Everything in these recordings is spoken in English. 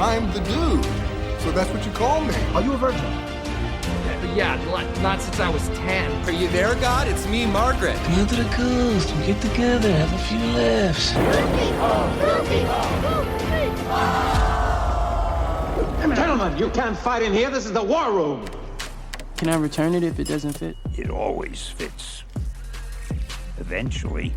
I'm the dude. So that's what you call me. Are you a virgin? Yeah, not since I was 10. Are you there, God? It's me, Margaret. Come on to the coast. We get together, have a few laughs. Gentlemen, you can't fight in here. This is the war room. Can I return it if it doesn't fit? It always fits. Eventually.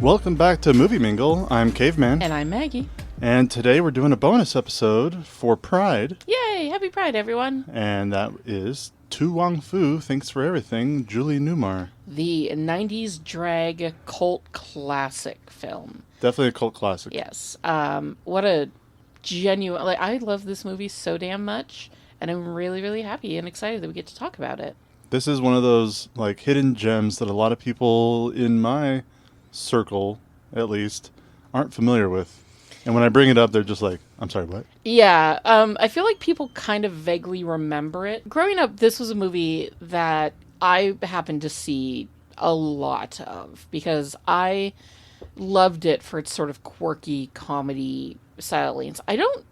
Welcome back to Movie Mingle. I'm Caveman. And I'm Maggie. And today we're doing a bonus episode for Pride. Yay! Happy Pride, everyone. And that is To Wong Foo, Thanks for Everything, Julie Newmar. The 90s drag cult classic film. Definitely a cult classic. Yes. What a genuine... I love this movie so damn much. And I'm really, really happy and excited that we get to talk about it. This is one of those hidden gems that a lot of people in my circle, at least, aren't familiar with. And when I bring it up, they're just like, I'm sorry, what? Yeah, I feel like people kind of vaguely remember it. Growing up, this was a movie that I happened to see a lot of because I loved it for its sort of quirky comedy stylings. I don't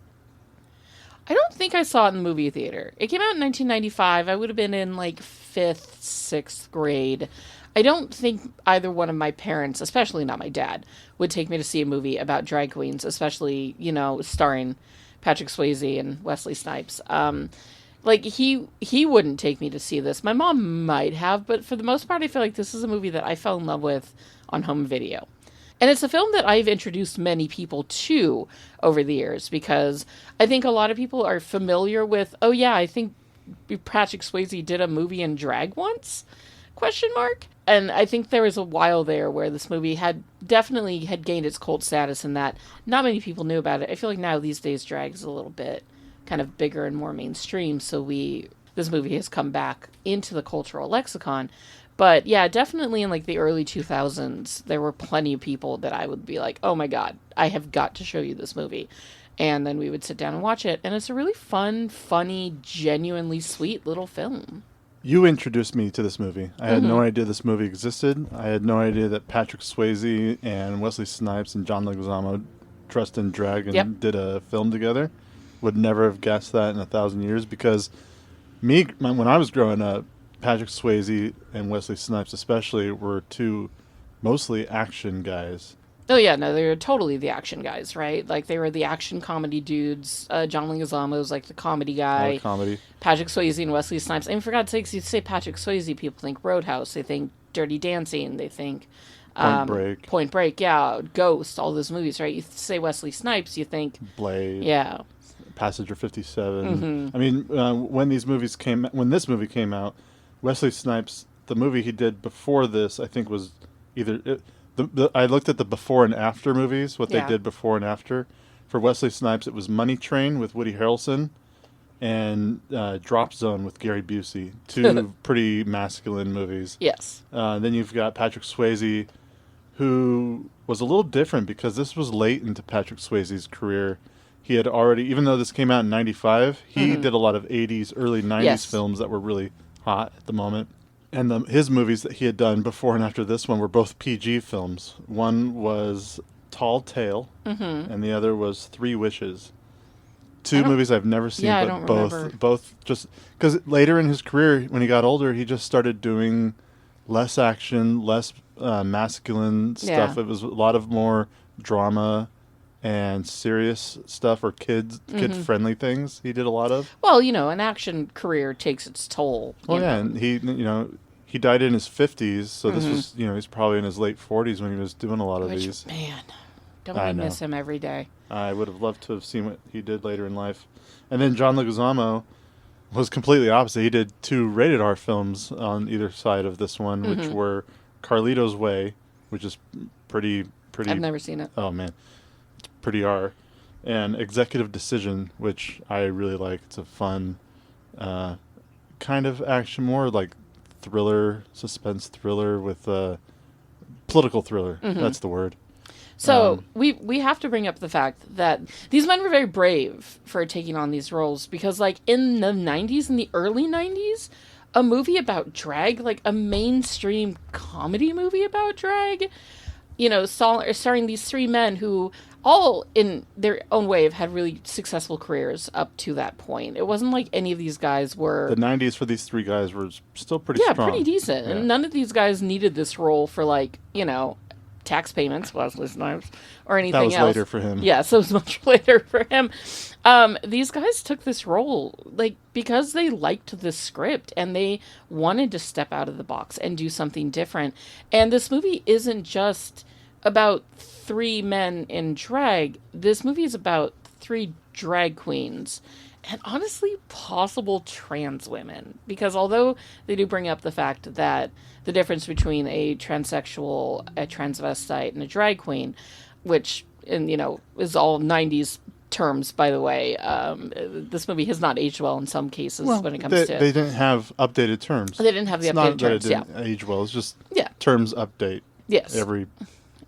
think I saw it in the movie theater. It came out in 1995. I would have been in 5th, 6th grade. I don't think either one of my parents, especially not my dad, would take me to see a movie about drag queens, especially, starring Patrick Swayze and Wesley Snipes. He wouldn't take me to see this. My mom might have, but for the most part, I feel like this is a movie that I fell in love with on home video. And it's a film that I've introduced many people to over the years because I think a lot of people are familiar with, oh yeah, I think Patrick Swayze did a movie in drag once? ? And I think there was a while there where this movie had gained its cult status and that not many people knew about it. I feel like now these days drag is a little bit kind of bigger and more mainstream, so this movie has come back into the cultural lexicon. But yeah, definitely in the early 2000s, there were plenty of people that I would be like, oh my god, I have got to show you this movie. And then we would sit down and watch it. And it's a really fun, funny, genuinely sweet little film. You introduced me to this movie. I had no idea this movie existed. I had no idea that Patrick Swayze and Wesley Snipes and John Leguizamo dressed in drag and did a film together. Would never have guessed that in 1,000 years because when I was growing up, Patrick Swayze and Wesley Snipes especially were two mostly action guys. Oh yeah, no, they were totally the action guys, right? They were the action comedy dudes. John Leguizamo's the comedy guy. Comedy. Patrick Swayze and Wesley Snipes. I mean, for God's sakes, you say Patrick Swayze, people think Roadhouse. They think Dirty Dancing. They think Point Break, yeah. Ghost, all those movies, right? You say Wesley Snipes, you think... Blade. Yeah. Passenger 57. I mean, when this movie came out, Wesley Snipes, the movie he did before this, I think was either... I looked at the before and after movies, what they did before and after. For Wesley Snipes, it was Money Train with Woody Harrelson and Drop Zone with Gary Busey. Two pretty masculine movies. Yes. Then you've got Patrick Swayze, who was a little different because this was late into Patrick Swayze's career. He had already, even though this came out in 95, he did a lot of 80s, early 90s films that were really hot at the moment. And his movies that he had done before and after this one were both PG films. One was Tall Tale, and the other was Three Wishes. Two movies I've never seen, but I don't remember. both just because later in his career, when he got older, he just started doing less action, less masculine stuff. It was a lot of more drama and serious stuff or kid-friendly things he did a lot of. Well, an action career takes its toll. Oh, yeah, and he died in his 50s, so this was, he's probably in his late 40s when he was doing a lot of these. Man, don't we miss him every day? I would have loved to have seen what he did later in life. And then John Leguizamo was completely opposite. He did 2 rated R films on either side of this one, which were Carlito's Way, which is pretty... I've never seen it. Oh, man. Pretty R, and Executive Decision, which I really like. It's a fun kind of action, more thriller, suspense thriller with political thriller. That's the word. So we have to bring up the fact that these men were very brave for taking on these roles because, in the 90s, in the early 90s, a movie about drag, a mainstream comedy movie about drag, starring these 3 men who all in their own way have had really successful careers up to that point. It wasn't like any of these guys were... The 90s for these three guys were still pretty strong. Yeah, pretty decent. Yeah. And none of these guys needed this role for, like, you know, tax payments, Wesley Snipes, or anything else. That was later for him. Yeah, so it was much later for him. These guys took this role, like, because they liked the script and they wanted to step out of the box and do something different. And this movie isn't just about three men in drag. This movie is about three drag queens and honestly possible trans women, because although they do bring up the fact that the difference between a transsexual, a transvestite, and a drag queen, which, and you know, is all 90s terms, by the way. This movie has not aged well in some cases when it comes to... They didn't have updated terms. They didn't have the it's updated not terms, that it didn't age well. It's just terms update. Yes. Every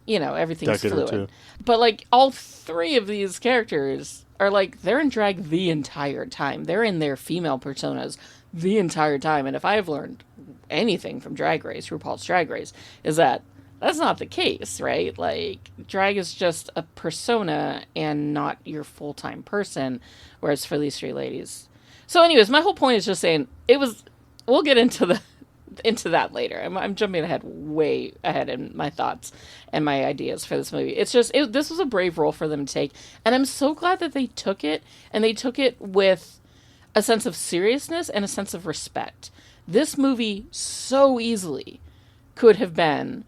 you know, everything's decade or fluid. two. But, like, all three of these characters are, like, they're in drag the entire time. They're in their female personas the entire time. And if I've learned anything from Drag Race, RuPaul's Drag Race, is that that's not the case, right? Like, drag is just a persona and not your full-time person, whereas for these three ladies. So anyways, my whole point is just saying, we'll get into that later. I'm jumping way ahead in my thoughts and my ideas for this movie. It's just, this was a brave role for them to take, and I'm so glad that they took it, and they took it with a sense of seriousness and a sense of respect. This movie so easily could have been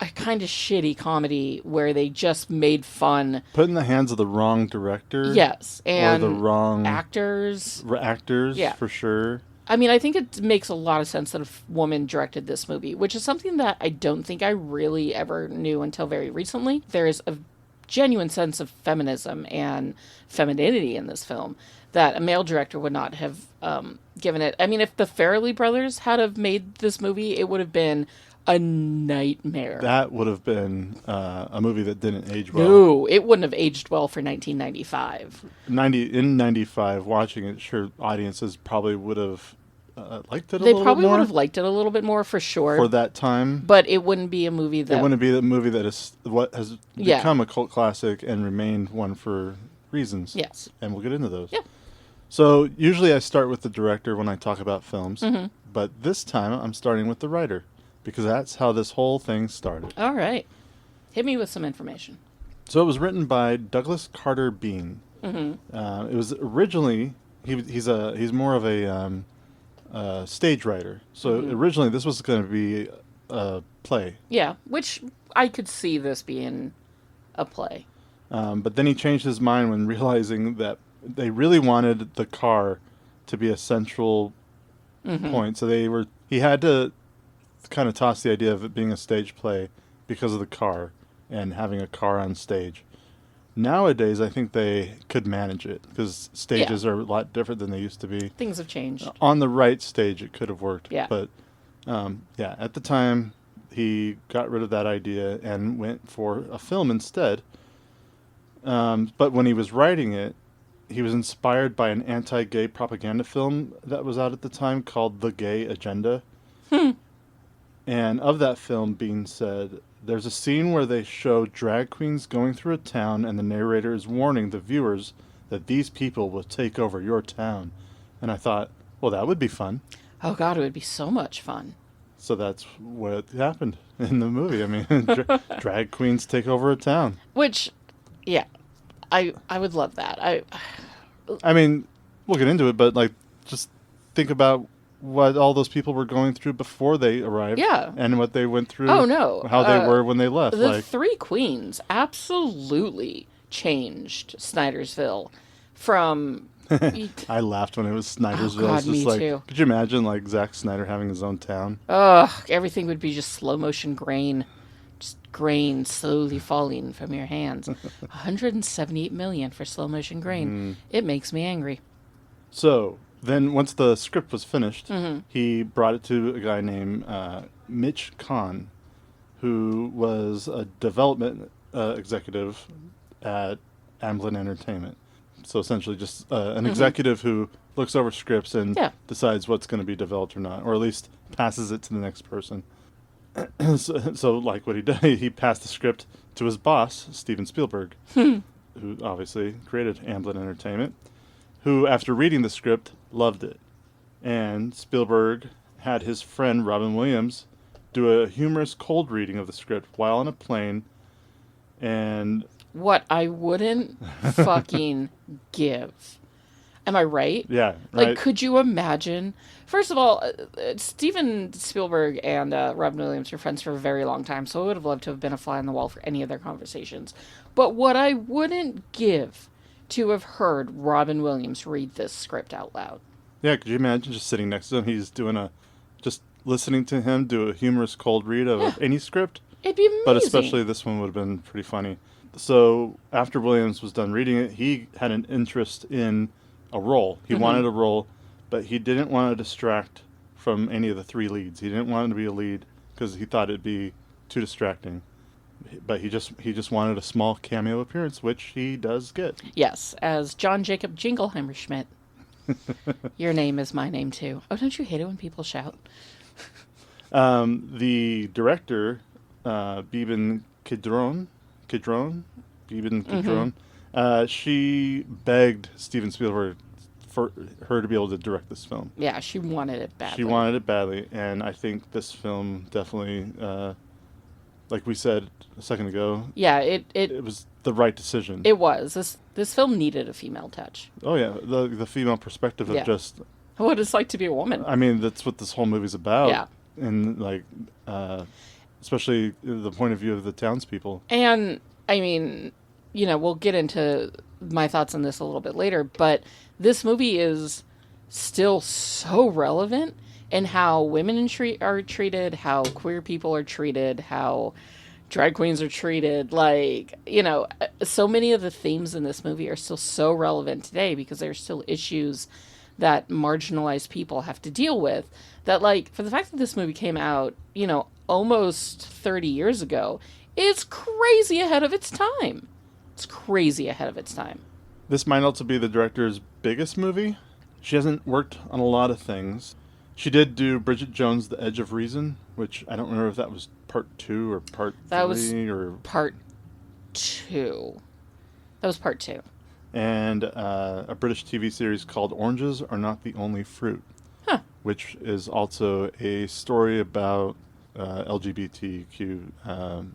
a kind of shitty comedy where they just made fun. Put in the hands of the wrong director. Yes, and or the wrong actors. Yeah. For sure. I mean, I think it makes a lot of sense that a woman directed this movie, which is something that I don't think I really ever knew until very recently. There is a genuine sense of feminism and femininity in this film that a male director would not have given it. I mean, if the Farrelly brothers had have made this movie, it would have been a nightmare. That would have been a movie that didn't age well. No, it wouldn't have aged well for 1995. In 95, watching it, sure, audiences probably would have liked it a little bit more. They probably would have liked it a little bit more, for sure. For that time. But it wouldn't be a movie that... It wouldn't be the movie that is what has become a cult classic and remained one for reasons. Yes. And we'll get into those. Yeah. So, usually I start with the director when I talk about films. But this time, I'm starting with the writer. Because that's how this whole thing started. All right. Hit me with some information. So it was written by Douglas Carter Bean. It was originally he's more of a stage writer. So originally this was going to be a play. Yeah, which I could see this being a play. But then he changed his mind when realizing that they really wanted the car to be a central point. So he had to kind of toss the idea of it being a stage play because of the car and having a car on stage. Nowadays, I think they could manage it because stages are a lot different than they used to be. Things have changed. On the right stage, it could have worked. Yeah. But, at the time, he got rid of that idea and went for a film instead. But when he was writing it, he was inspired by an anti-gay propaganda film that was out at the time called The Gay Agenda. And of that film, Bean said, there's a scene where they show drag queens going through a town and the narrator is warning the viewers that these people will take over your town. And I thought, well, that would be fun. Oh, God, it would be so much fun. So that's what happened in the movie. I mean, drag queens take over a town. Which, yeah, I would love that. I mean, we'll get into it, but, like, just think about what all those people were going through before they arrived. Yeah. And what they went through. Oh, no. How they were when they left. The three queens absolutely changed Snydersville from... I laughed when it was Snydersville. Oh, God, it's just me like, too. Could you imagine, like, Zack Snyder having his own town? Ugh, everything would be just slow motion grain. Just grain slowly falling from your hands. 178 million for slow motion grain. It makes me angry. So... Then, once the script was finished, he brought it to a guy named Mitch Kahn, who was a development executive at Amblin Entertainment. So, essentially, just an executive who looks over scripts and decides what's going to be developed or not, or at least passes it to the next person. So like what he did, he passed the script to his boss, Steven Spielberg, who obviously created Amblin Entertainment, who, after reading the script, loved it. And Spielberg had his friend Robin Williams do a humorous cold reading of the script while on a plane. And what I wouldn't fucking give. Am I right? yeah, Like, right. could you imagine? First of all, Steven Spielberg and Robin Williams were friends for a very long time, so I would have loved to have been a fly on the wall for any of their conversations. But what I wouldn't give to have heard Robin Williams read this script out loud. Yeah, could you imagine just sitting next to him? He's doing just listening to him do a humorous cold read of any script. It'd be amazing. But especially this one would have been pretty funny. So after Williams was done reading it, he had an interest in a role. He wanted a role, but he didn't want to distract from any of the three leads. He didn't want him to be a lead because he thought it'd be too distracting. But he just wanted a small cameo appearance, which he does get. Yes, as John Jacob Jingleheimer Schmidt. Your name is my name too. Oh, don't you hate it when people shout? The director, Beeben Kidron, she begged Steven Spielberg for her to be able to direct this film. Yeah, she wanted it badly. She wanted it badly, and I think this film definitely, like we said a second ago, yeah, it was the right decision. It was. This film needed a female touch. Oh yeah, the female perspective of just what it's like to be a woman. I mean, that's what this whole movie's about. Yeah, and like, especially the point of view of the townspeople. And I mean, you know, we'll get into my thoughts on this a little bit later, but this movie is still so relevant in how women are treated, how queer people are treated, how drag queens are treated. Like, you know, so many of the themes in this movie are still so relevant today because there's still issues that marginalized people have to deal with. That, like, for the fact that this movie came out, you know, almost 30 years ago, it's crazy ahead of its time. It's crazy ahead of its time. This might also be the director's biggest movie. She hasn't worked on a lot of things. She did do Bridget Jones' The Edge of Reason, which I don't remember if that was part 2 or part 3. That was part 2. That was part 2. And a British TV series called Oranges Are Not the Only Fruit, which is also a story about LGBTQ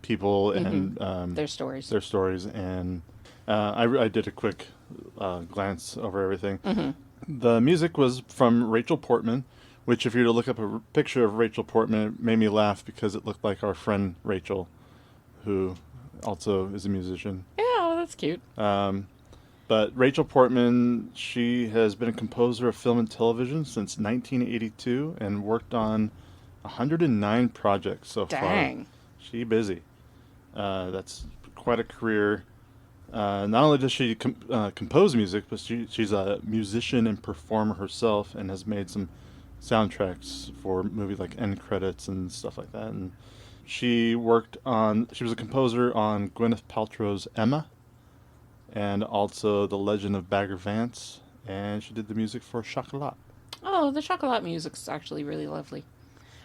people and their stories. And I did a quick glance over everything. The music was from Rachel Portman, which if you were to look up a picture of Rachel Portman, it made me laugh because it looked like our friend Rachel, who also is a musician. Yeah, that's cute. But Rachel Portman, she has been a composer of film and television since 1982 and worked on 109 projects so far. Dang. She busy. That's quite a career. Not only does she compose music, but she's a musician and performer herself and has made some soundtracks for movies like End Credits and stuff like that. And she was a composer on Gwyneth Paltrow's Emma and also The Legend of Bagger Vance, and she did the music for Chocolat. Oh, the Chocolat music's actually really lovely.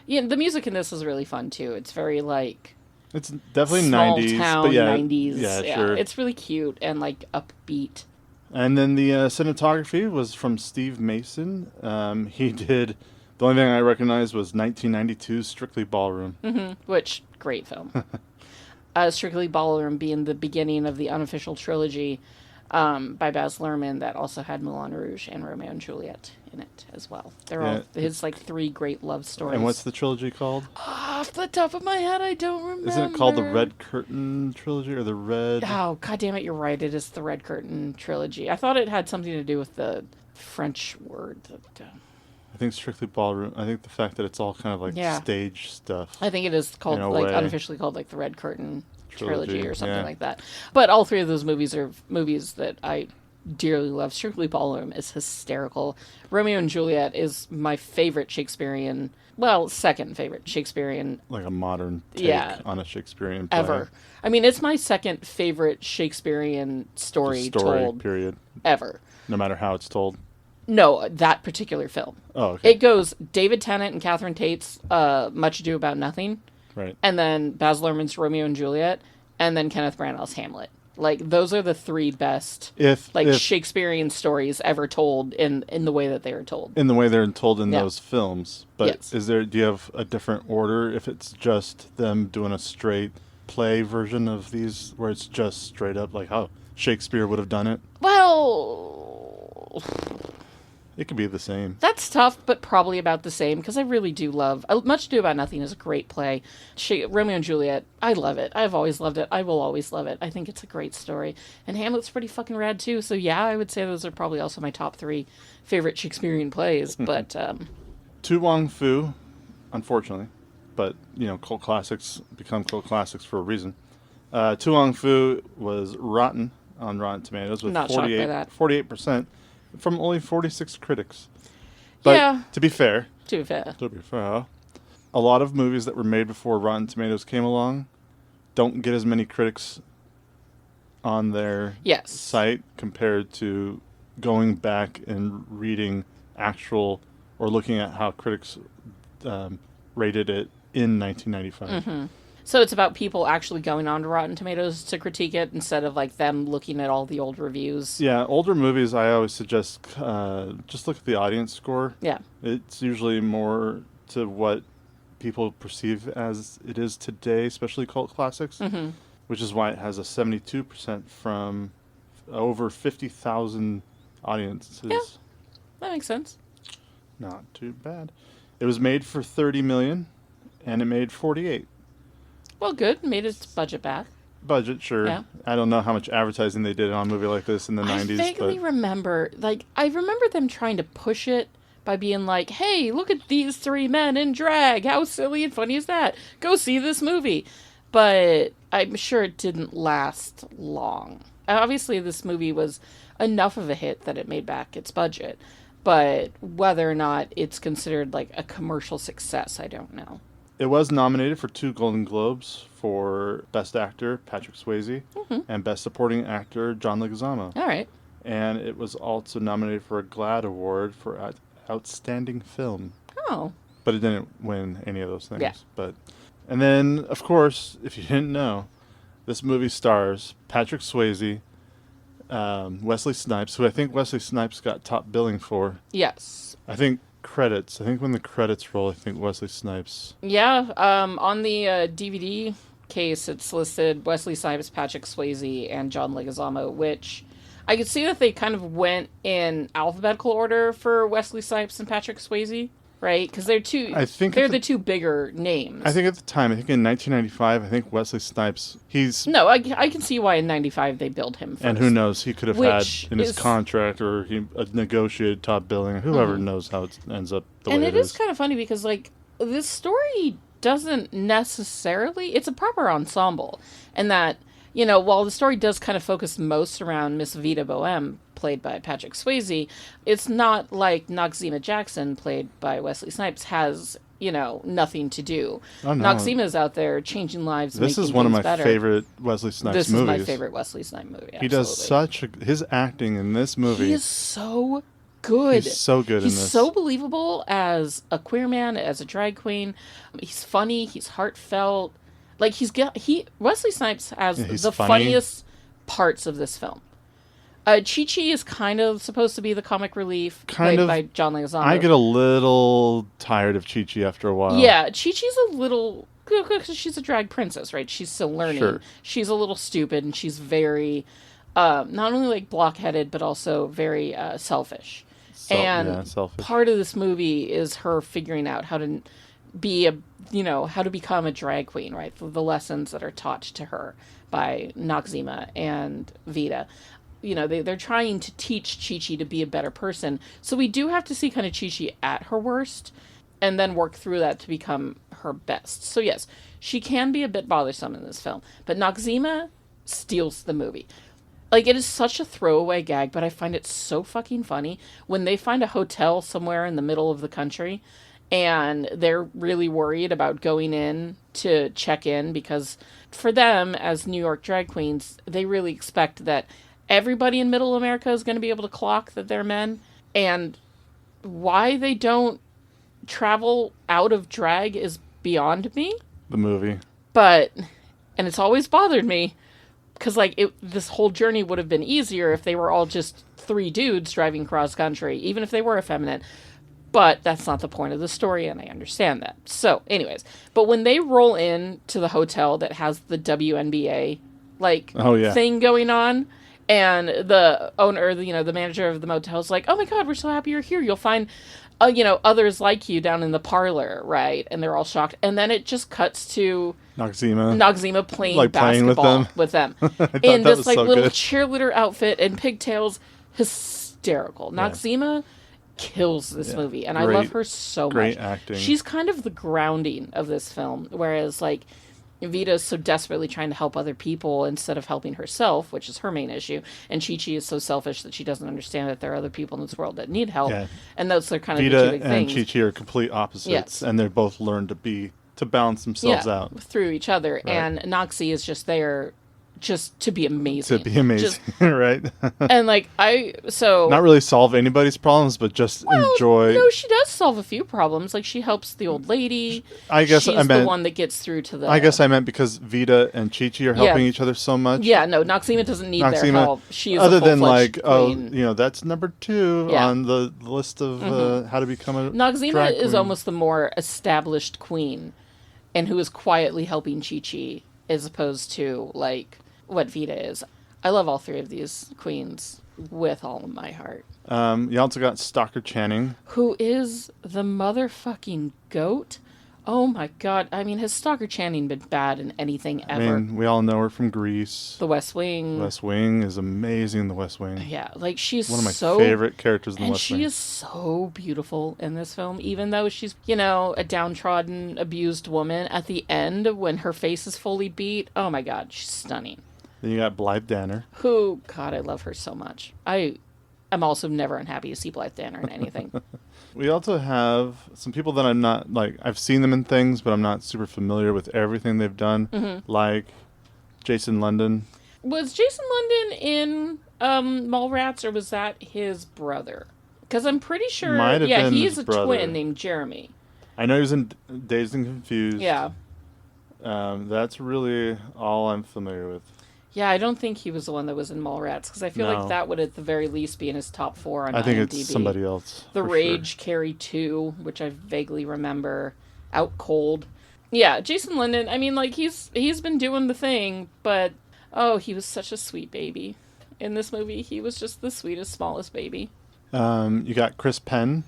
Yeah, the music in this is really fun too. It's very like it's definitely small 90s, town but yeah, 90s. Yeah, sure. It's really cute and like upbeat. And then the cinematography was from Steve Mason. He did the only thing I recognized was 1992's Strictly Ballroom. Which great film. Strictly Ballroom being the beginning of the unofficial trilogy by Baz Luhrmann that also had Moulin Rouge and Romeo and Juliet in it as well. They're all his like 3 great love stories. And what's the trilogy called? Off the top of my head, I don't remember. Isn't it called the Red Curtain trilogy or the Red? Oh, God damn it, you're right. It is the Red Curtain trilogy. I thought it had something to do with the French word. I think Strictly Ballroom. I think the fact that it's all kind of like stage stuff. I think it is called like way. unofficially called like the Red Curtain trilogy or something yeah. like that. But all 3 of those movies are movies that I dearly love. Strictly Ballroom is hysterical. Romeo and Juliet is my favorite Shakespearean, well, second favorite Shakespearean. Like a modern take on a Shakespearean play. Ever. I mean, it's my second favorite Shakespearean story told. Period. Ever. No matter how it's told. No, that particular film. Oh, okay. It goes David Tennant and Catherine Tate's Much Ado About Nothing, Right. and then Baz Luhrmann's Romeo and Juliet, and then Kenneth Branagh's Hamlet. Like, those are the three best If Shakespearean stories ever told in the way that they are told. in the way they're told in Yeah. those films. But Yes. do you have a different order if it's just them doing a straight play version of these where it's just straight up like how Shakespeare would have done it? Well, It could be the same. that's tough, but probably about the same, because I really do love... Much Ado About Nothing is a great play. Romeo and Juliet, I love it. I've always loved it. I will always love it. I think it's a great story. And Hamlet's pretty fucking rad, too. So, yeah, I would say those are probably also my top 3 favorite Shakespearean plays. But, To Wong Foo, unfortunately. But, cult classics become cult classics for a reason. To Wong Foo was rotten on Rotten Tomatoes with Not shocked by that. 48%. From only 46 critics. But Yeah. to be fair, too fair. a lot of movies that were made before Rotten Tomatoes came along don't get as many critics on their Yes. site compared to going back and reading actual or looking at how critics rated it in 1995. Mm-hmm. So it's about people actually going on to Rotten Tomatoes to critique it instead of like them looking at all the old reviews. Yeah, older movies, I always suggest just look at the audience score. Yeah. It's usually more to what people perceive as it is today, especially cult classics, which is why it has a 72% from over 50,000 audiences. Yeah, that makes sense. Not too bad. It was made for $30 million, and it made 48. Well, good. Made its budget back. Budget, sure. Yeah. I don't know how much advertising they did on a movie like this in the 90s. I vaguely but remember, I remember them trying to push it by being like, hey, look at these 3 men in drag. How silly and funny is that? Go see this movie. But I'm sure it didn't last long. Obviously, this movie was enough of a hit that it made back its budget. But whether or not it's considered like a commercial success, I don't know. It was nominated for 2 Golden Globes for Best Actor, Patrick Swayze, and Best Supporting Actor, John Leguizamo. All right. And it was also nominated for a GLAAD Award for Outstanding Film. Oh. But it didn't win any of those things. Yeah. And then, of course, if you didn't know, this movie stars Patrick Swayze, Wesley Snipes, who I think Wesley Snipes got top billing for. Yes. I think when the credits roll, I think Wesley Snipes. Yeah, on the DVD case, it's listed Wesley Snipes, Patrick Swayze, and John Leguizamo, which I could see that they kind of went in alphabetical order for Wesley Snipes and Patrick Swayze, right? Because they're the two bigger names. I think at the time, in 1995, I think Wesley Snipes, No, I can see why in 95 they billed him first. And who knows, he could have Which had in his is- contract or he negotiated top billing. Whoever knows how it ends up the way it is. And it is kind of funny because, this story doesn't necessarily... It's a proper ensemble. And that, while the story does kind of focus most around Miss Vida Boheme, played by Patrick Swayze, it's not like Noxeema Jackson, played by Wesley Snipes, has, nothing to do. Oh, no. Noxeema's out there changing lives, This making is one of things my better. favorite Wesley Snipes This movies. is my favorite Wesley Snipes movie, He does his acting in this movie. He is so good. He's so good in He's this. so believable as a queer man, as a drag queen. He's funny. He's heartfelt. Wesley Snipes has he's the funny. funniest parts of this film. Chi-Chi is kind of supposed to be the comic relief, played by John Leguizamo. I get a little tired of Chi-Chi after a while. Yeah, Chi-Chi's a little... Because she's a drag princess, right? She's still learning. Sure. She's a little stupid, and she's very... not only block-headed, but also very selfish. Selfish. Part of this movie is her figuring out how to how to become a drag queen, right? The lessons that are taught to her by Noxeema and Vida. They're trying to teach Chi-Chi to be a better person. So we do have to see kind of Chi-Chi at her worst and then work through that to become her best. So yes, she can be a bit bothersome in this film, but Noxeema steals the movie. It is such a throwaway gag, but I find it so fucking funny when they find a hotel somewhere in the middle of the country and they're really worried about going in to check in because for them, as New York drag queens, they really expect that everybody in Middle America is going to be able to clock that they're men. And why they don't travel out of drag is beyond me. The movie. But, and it's always bothered me, because, like, this whole journey would have been easier if they were all just 3 dudes driving cross country, even if they were effeminate. But that's not the point of the story, and I understand that. So, anyways, but when they roll in to the hotel that has the WNBA, like, thing going on, and the owner, the manager of the motel is like, oh my God, we're so happy you're here. You'll find, others like you down in the parlor, right? And they're all shocked. And then it just cuts to Noxzema playing basketball with them. In this, like, little cheerleader outfit and pigtails. Hysterical. Yeah. Noxzema kills this movie, and I love her so much. Great acting. She's kind of the grounding of this film, whereas, like, Vita's so desperately trying to help other people instead of helping herself, which is her main issue, and Chi-Chi is so selfish that she doesn't understand that there are other people in this world that need help, and those are kind of the two big things. Vita and Chi-Chi are complete opposites, and they've both learned to balance themselves out. Through each other, right. And Noxie is just there just to be amazing. Right? And, like, not really solve anybody's problems, but just enjoy. No, she does solve a few problems. Like, she helps the old lady. I guess she's the one that gets through to the... I guess I meant because Vita and Chi-Chi are helping each other so much. Yeah, no, Noxzema doesn't need their help. She is other than, like, queen. That's number 2 on the list of how to become a Noxzema drag is queen. Almost the more established queen, and who is quietly helping Chi-Chi, as opposed to, like, what Vita is. I love all 3 of these queens with all of my heart. You also got Stockard Channing, who is the motherfucking goat. Oh my God. I mean, has Stockard Channing been bad in anything ever? I mean, we all know her from Grease. The West Wing. West Wing is amazing in The West Wing. Yeah, like, she's one of my favorite characters in The West Wing. And she is so beautiful in this film, even though she's, a downtrodden, abused woman. At the end, when her face is fully beat, oh my God, she's stunning. Then you got Blythe Danner. Who, God, I love her so much. I'm also never unhappy to see Blythe Danner in anything. We also have some people that I'm not, like, I've seen them in things, but I'm not super familiar with everything they've done. Like Jason London. Was Jason London in Mallrats, or was that his brother? Because I'm pretty sure, he's a twin named Jeremy. I know he was in Dazed and Confused. Yeah. That's really all I'm familiar with. Yeah, I don't think he was the one that was in Mallrats, because I feel like that would at the very least be in his top 4 on IMDb. I think it's somebody else. The Rage, Carrie 2, which I vaguely remember. Out Cold. Yeah, Jason London, I mean, like, he's been doing the thing, but, he was such a sweet baby. In this movie, he was just the sweetest, smallest baby. You got Chris Penn.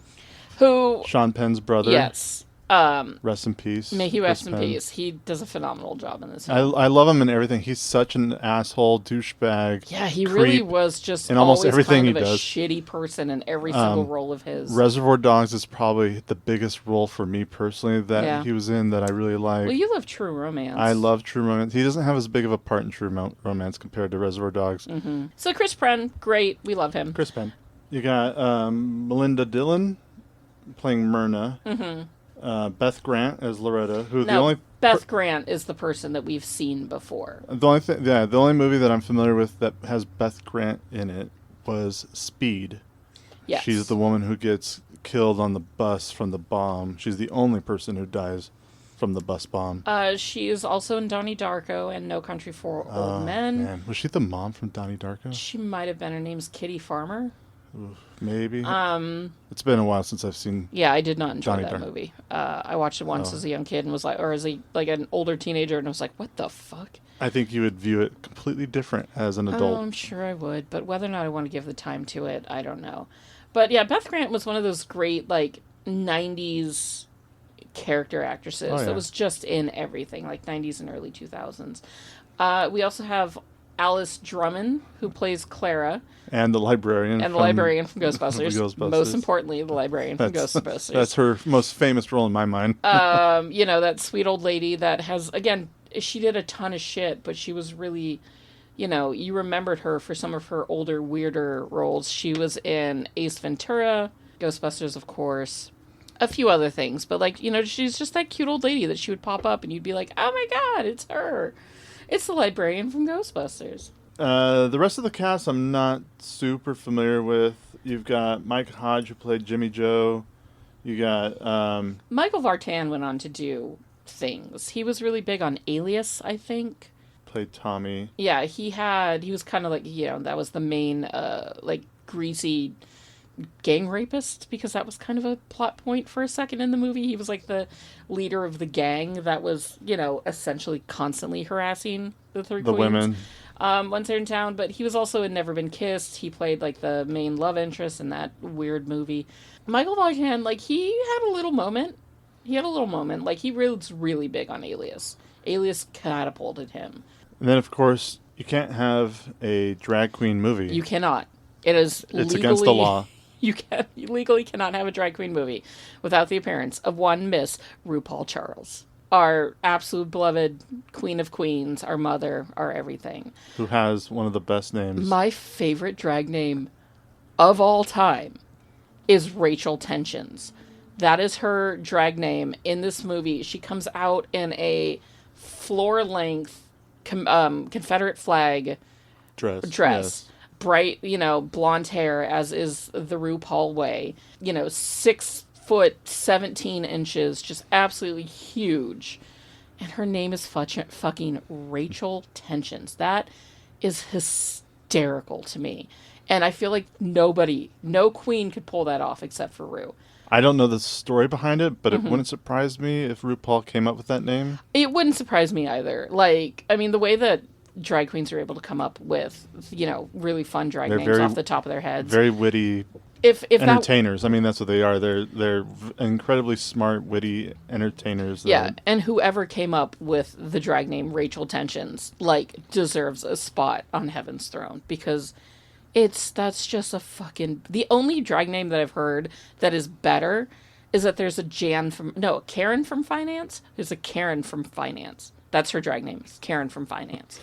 Who... Sean Penn's brother. Yes. Rest in peace. May he rest in peace. He does a phenomenal job in this film. I love him in everything. He's such an asshole, douchebag. Yeah, he really was just in almost everything kind of he does. A shitty person in every single role of his. Reservoir Dogs is probably the biggest role for me personally that he was in that I really like. Well, you love True Romance. I love True Romance. He doesn't have as big of a part in True Romance compared to Reservoir Dogs. Mm-hmm. So Chris Penn, great. We love him. Chris Penn. You got Melinda Dillon playing Myrna. Mm-hmm. Beth Grant as Loretta, Beth Grant is the person that we've seen before. The only movie that I'm familiar with that has Beth Grant in it was Speed. Yes. She's the woman who gets killed on the bus from the bomb. She's the only person who dies from the bus bomb. She is also in Donnie Darko and No Country for Old Men. Man. Was she the mom from Donnie Darko? She might have been. Her name's Kitty Farmer. Oof, maybe. It's been a while since I've seen. Yeah, I did not enjoy that movie. I watched it once as a young kid and was like, or as an older teenager, and I was like, what the fuck? I think you would view it completely different as an adult. I'm sure I would, but whether or not I want to give the time to it, I don't know. But yeah, Beth Grant was one of those great, like, 90s character actresses that was just in everything, like 90s and early 2000s. We also have Alice Drummond, who plays Clara. And the librarian. And the librarian from Ghostbusters. Most importantly, the librarian from Ghostbusters. That's her most famous role in my mind. That sweet old lady that has, again, she did a ton of shit, but she was really, you remembered her for some of her older, weirder roles. She was in Ace Ventura, Ghostbusters, of course, a few other things. But, like, she's just that cute old lady that she would pop up and you'd be like, oh my God, it's her. It's the librarian from Ghostbusters. The rest of the cast I'm not super familiar with. You've got Mike Hodge, who played Jimmy Joe. You got Michael Vartan went on to do things. He was really big on Alias, I think. played Tommy. Yeah, he was kind of like, that was the main, like, greasy gang rapist, because that was kind of a plot point for a second in the movie. He was like the leader of the gang that was, essentially constantly harassing the three queens. Women. Once they're in town, but he was also in Never Been Kissed. He played, like, the main love interest in that weird movie. Michael Vaughan, like, he had a little moment. Like, he was really big on Alias. Alias catapulted him. And then, of course, you can't have a drag queen movie. You cannot. It's against the law. You legally cannot have a drag queen movie without the appearance of one Miss RuPaul Charles. Our absolute beloved Queen of Queens, our mother, our everything. Who has one of the best names. My favorite drag name of all time is Rachel Tensions. That is her drag name in this movie. She comes out in a floor-length Confederate flag dress. Yes. Bright, blonde hair, as is the RuPaul way. 6 foot, 17 inches, just absolutely huge. And her name is fucking Rachel Tensions. That is hysterical to me. And I feel like no queen could pull that off except for Ru. I don't know the story behind it, but it wouldn't surprise me if RuPaul came up with that name. It wouldn't surprise me either. Like, I mean, the way that drag queens are able to come up with, really fun drag names off the top of their heads. Very witty if entertainers. I mean, that's what they are. They're incredibly smart, witty entertainers. Yeah, and whoever came up with the drag name Rachel Tensions, like, deserves a spot on Heaven's throne, because that's just a fucking... The only drag name that I've heard that is better is that there's a Karen from Finance? There's a Karen from Finance. That's her drag name, Karen from Finance.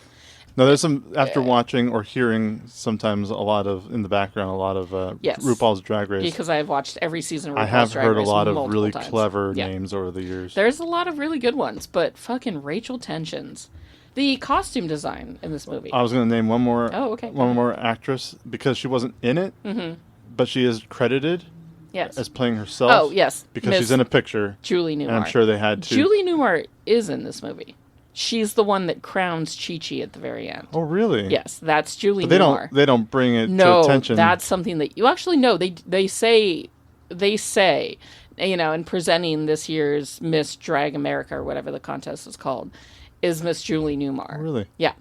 No, there's some, after watching or hearing sometimes in the background, a lot of yes, RuPaul's Drag Race. Because I have watched every season of RuPaul's I have Drag heard Race a lot of really times. clever names over the years. There's a lot of really good ones, but fucking Rachel Tensions. The costume design in this movie. I was going to name one more. Oh, okay. One more actress, because she wasn't in it, but she is credited as playing herself. Oh, yes. Because she's in a picture. Julie Newmar. And I'm sure they had to. Julie Newmar is in this movie. She's the one that crowns Chi-Chi at the very end. Oh, really? Yes, that's Julie but Newmar. They don't bring it to attention. No, that's something that you actually know. They say, in presenting this year's Miss Drag America, or whatever the contest is called, is Miss Julie Newmar. Oh, really? Yeah.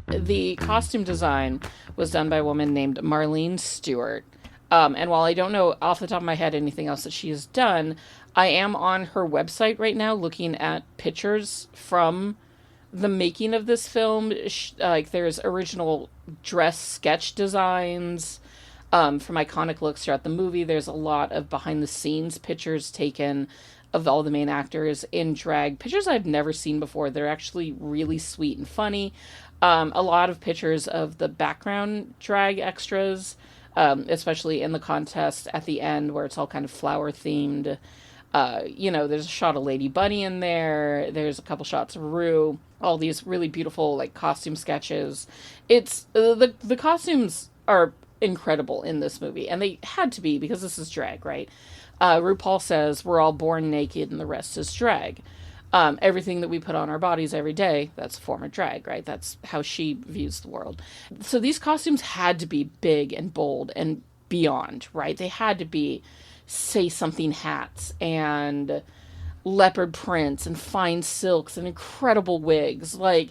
The costume design was done by a woman named Marlene Stewart. And while I don't know off the top of my head anything else that she has done, I am on her website right now looking at pictures from the making of this film. Like, there's original dress sketch designs from iconic looks throughout the movie. There's a lot of behind-the-scenes pictures taken of all the main actors in drag. Pictures I've never seen before. They're actually really sweet and funny. A lot of pictures of the background drag extras, especially in the contest at the end where it's all kind of flower-themed. There's a shot of Lady Bunny in there. There's a couple shots of Ru. All these really beautiful, like, costume sketches. It's the costumes are incredible in this movie, and they had to be because this is drag, right? RuPaul says we're all born naked and the rest is drag. Everything that we put on our bodies every day, that's a form of drag, right? That's how she views the world. So these costumes had to be big and bold and beyond, right? They had to be say something hats and leopard prints and fine silks and incredible wigs. Like,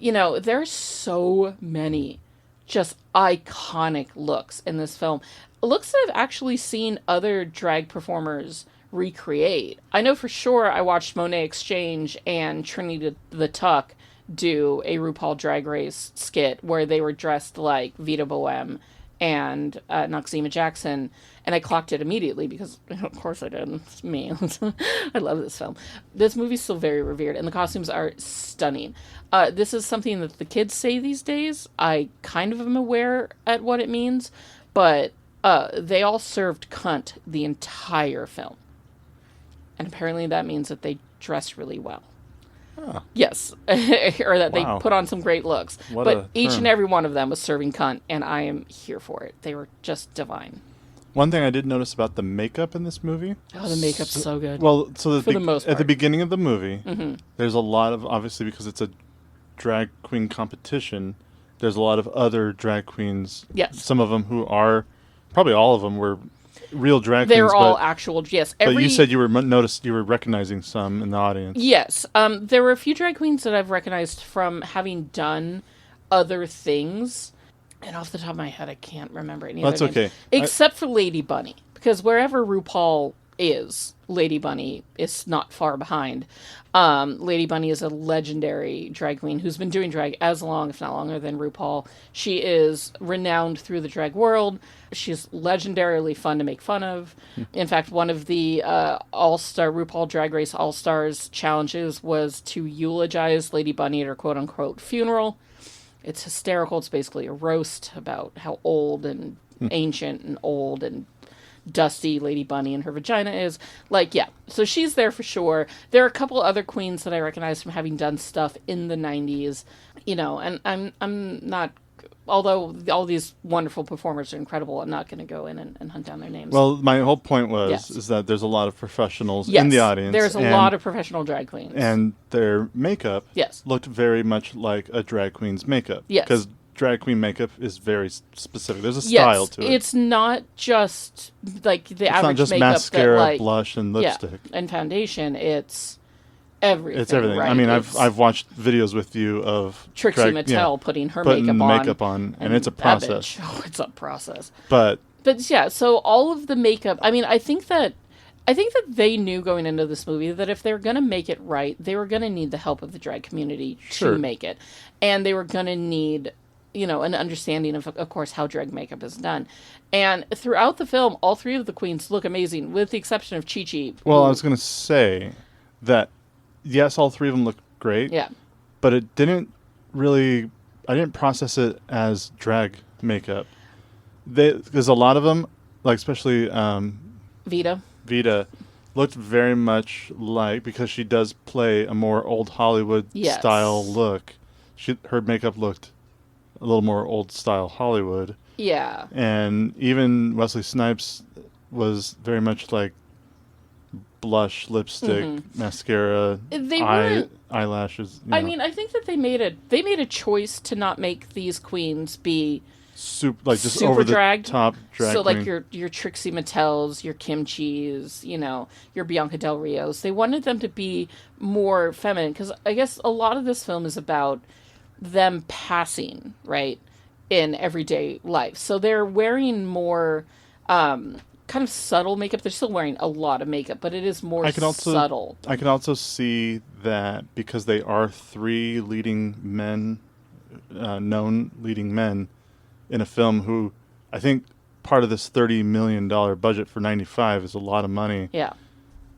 there's so many just iconic looks in this film. Looks that I've actually seen other drag performers recreate. I know for sure I watched Monet Exchange and Trinity the Tuck do a RuPaul Drag Race skit where they were dressed like Vita Boheme and Noxeema Jackson, and I clocked it immediately because, of course I did. It's me. I love this film. This movie's still very revered, and the costumes are stunning. This is something that the kids say these days. I kind of am aware at what it means, but they all served cunt the entire film. And apparently that means that they dress really well. Yes. Or that Wow. they put on some great looks. What but a each term. and every one of them was serving cunt, and I am here for it. They were just divine. One thing I did notice about the makeup in this movie. Oh, the makeup's so good. Well, so For the most at the part. beginning of the movie, there's a lot of, obviously because it's a drag queen competition, there's a lot of other drag queens. Yes. Some of them who are, probably all of them were real drag They're queens. all but, actual, yes. but you said you were recognizing some in the audience. Yes. There were a few drag queens that I've recognized from having done other things. And off the top of my head, I can't remember any of That's their names. okay. Except for Lady Bunny. Because wherever RuPaul is, Lady Bunny is not far behind. Lady Bunny is a legendary drag queen who's been doing drag as long, if not longer, than RuPaul. She is renowned through the drag world. She's legendarily fun to make fun of. In fact, one of the All-Star RuPaul Drag Race All-Stars challenges was to eulogize Lady Bunny at her quote-unquote funeral. It's hysterical. It's basically a roast about how old and ancient and old and dusty Lady Bunny and her vagina is. Like, yeah. So she's there for sure. There are a couple other queens that I recognize from having done stuff in the 90s. You know, and I'm not... Although all these wonderful performers are incredible, I'm not going to go in and hunt down their names. Well, my whole point was Yes. is that there's a lot of professionals Yes, in the audience. there's a lot of professional drag queens. And their makeup Yes. looked very much like a drag queen's makeup. Yes. Because drag queen makeup is very specific. There's a style to it. It's not just like the It's average not just makeup mascara, that, like, blush, and lipstick. Yeah, and foundation. It's everything. It's everything. Right? I mean, It's I've watched videos with you of Trixie Mattel putting her makeup on. and it's a that process. bitch, oh, it's a process. But yeah, so all of the makeup. I mean, I think that they knew going into this movie that if they were going to make it right, they were going to need the help of the drag community Sure. to make it, and they were going to need, you know, an understanding of course, how drag makeup is done. And throughout the film, all three of the queens look amazing, with the exception of Chi-Chi. well, who- I was going to say that yes, all three of them look great. yeah, But it didn't really. I didn't process it as drag makeup. Because a lot of them, like especially Vita. Vita, looked very much like, because she does play a more old Hollywood Yes. style look. Her makeup looked a little more old style Hollywood. Yeah. And even Wesley Snipes was very much like blush, lipstick, mascara, They weren't- eyelashes. I mean, I think that they made a choice to not make these queens be just super over the dragged. top drag. So like queen. your Trixie Mattels, your Kimchis, you know, your Bianca Del Rios. They wanted them to be more feminine, because I guess a lot of this film is about them passing, right, in everyday life. So they're wearing more kind of subtle makeup. They're still wearing a lot of makeup, but it is more subtle. I can also see that because they are three leading men, known leading men in a film who, I think part of this $30 million budget for 95 is a lot of money. Yeah.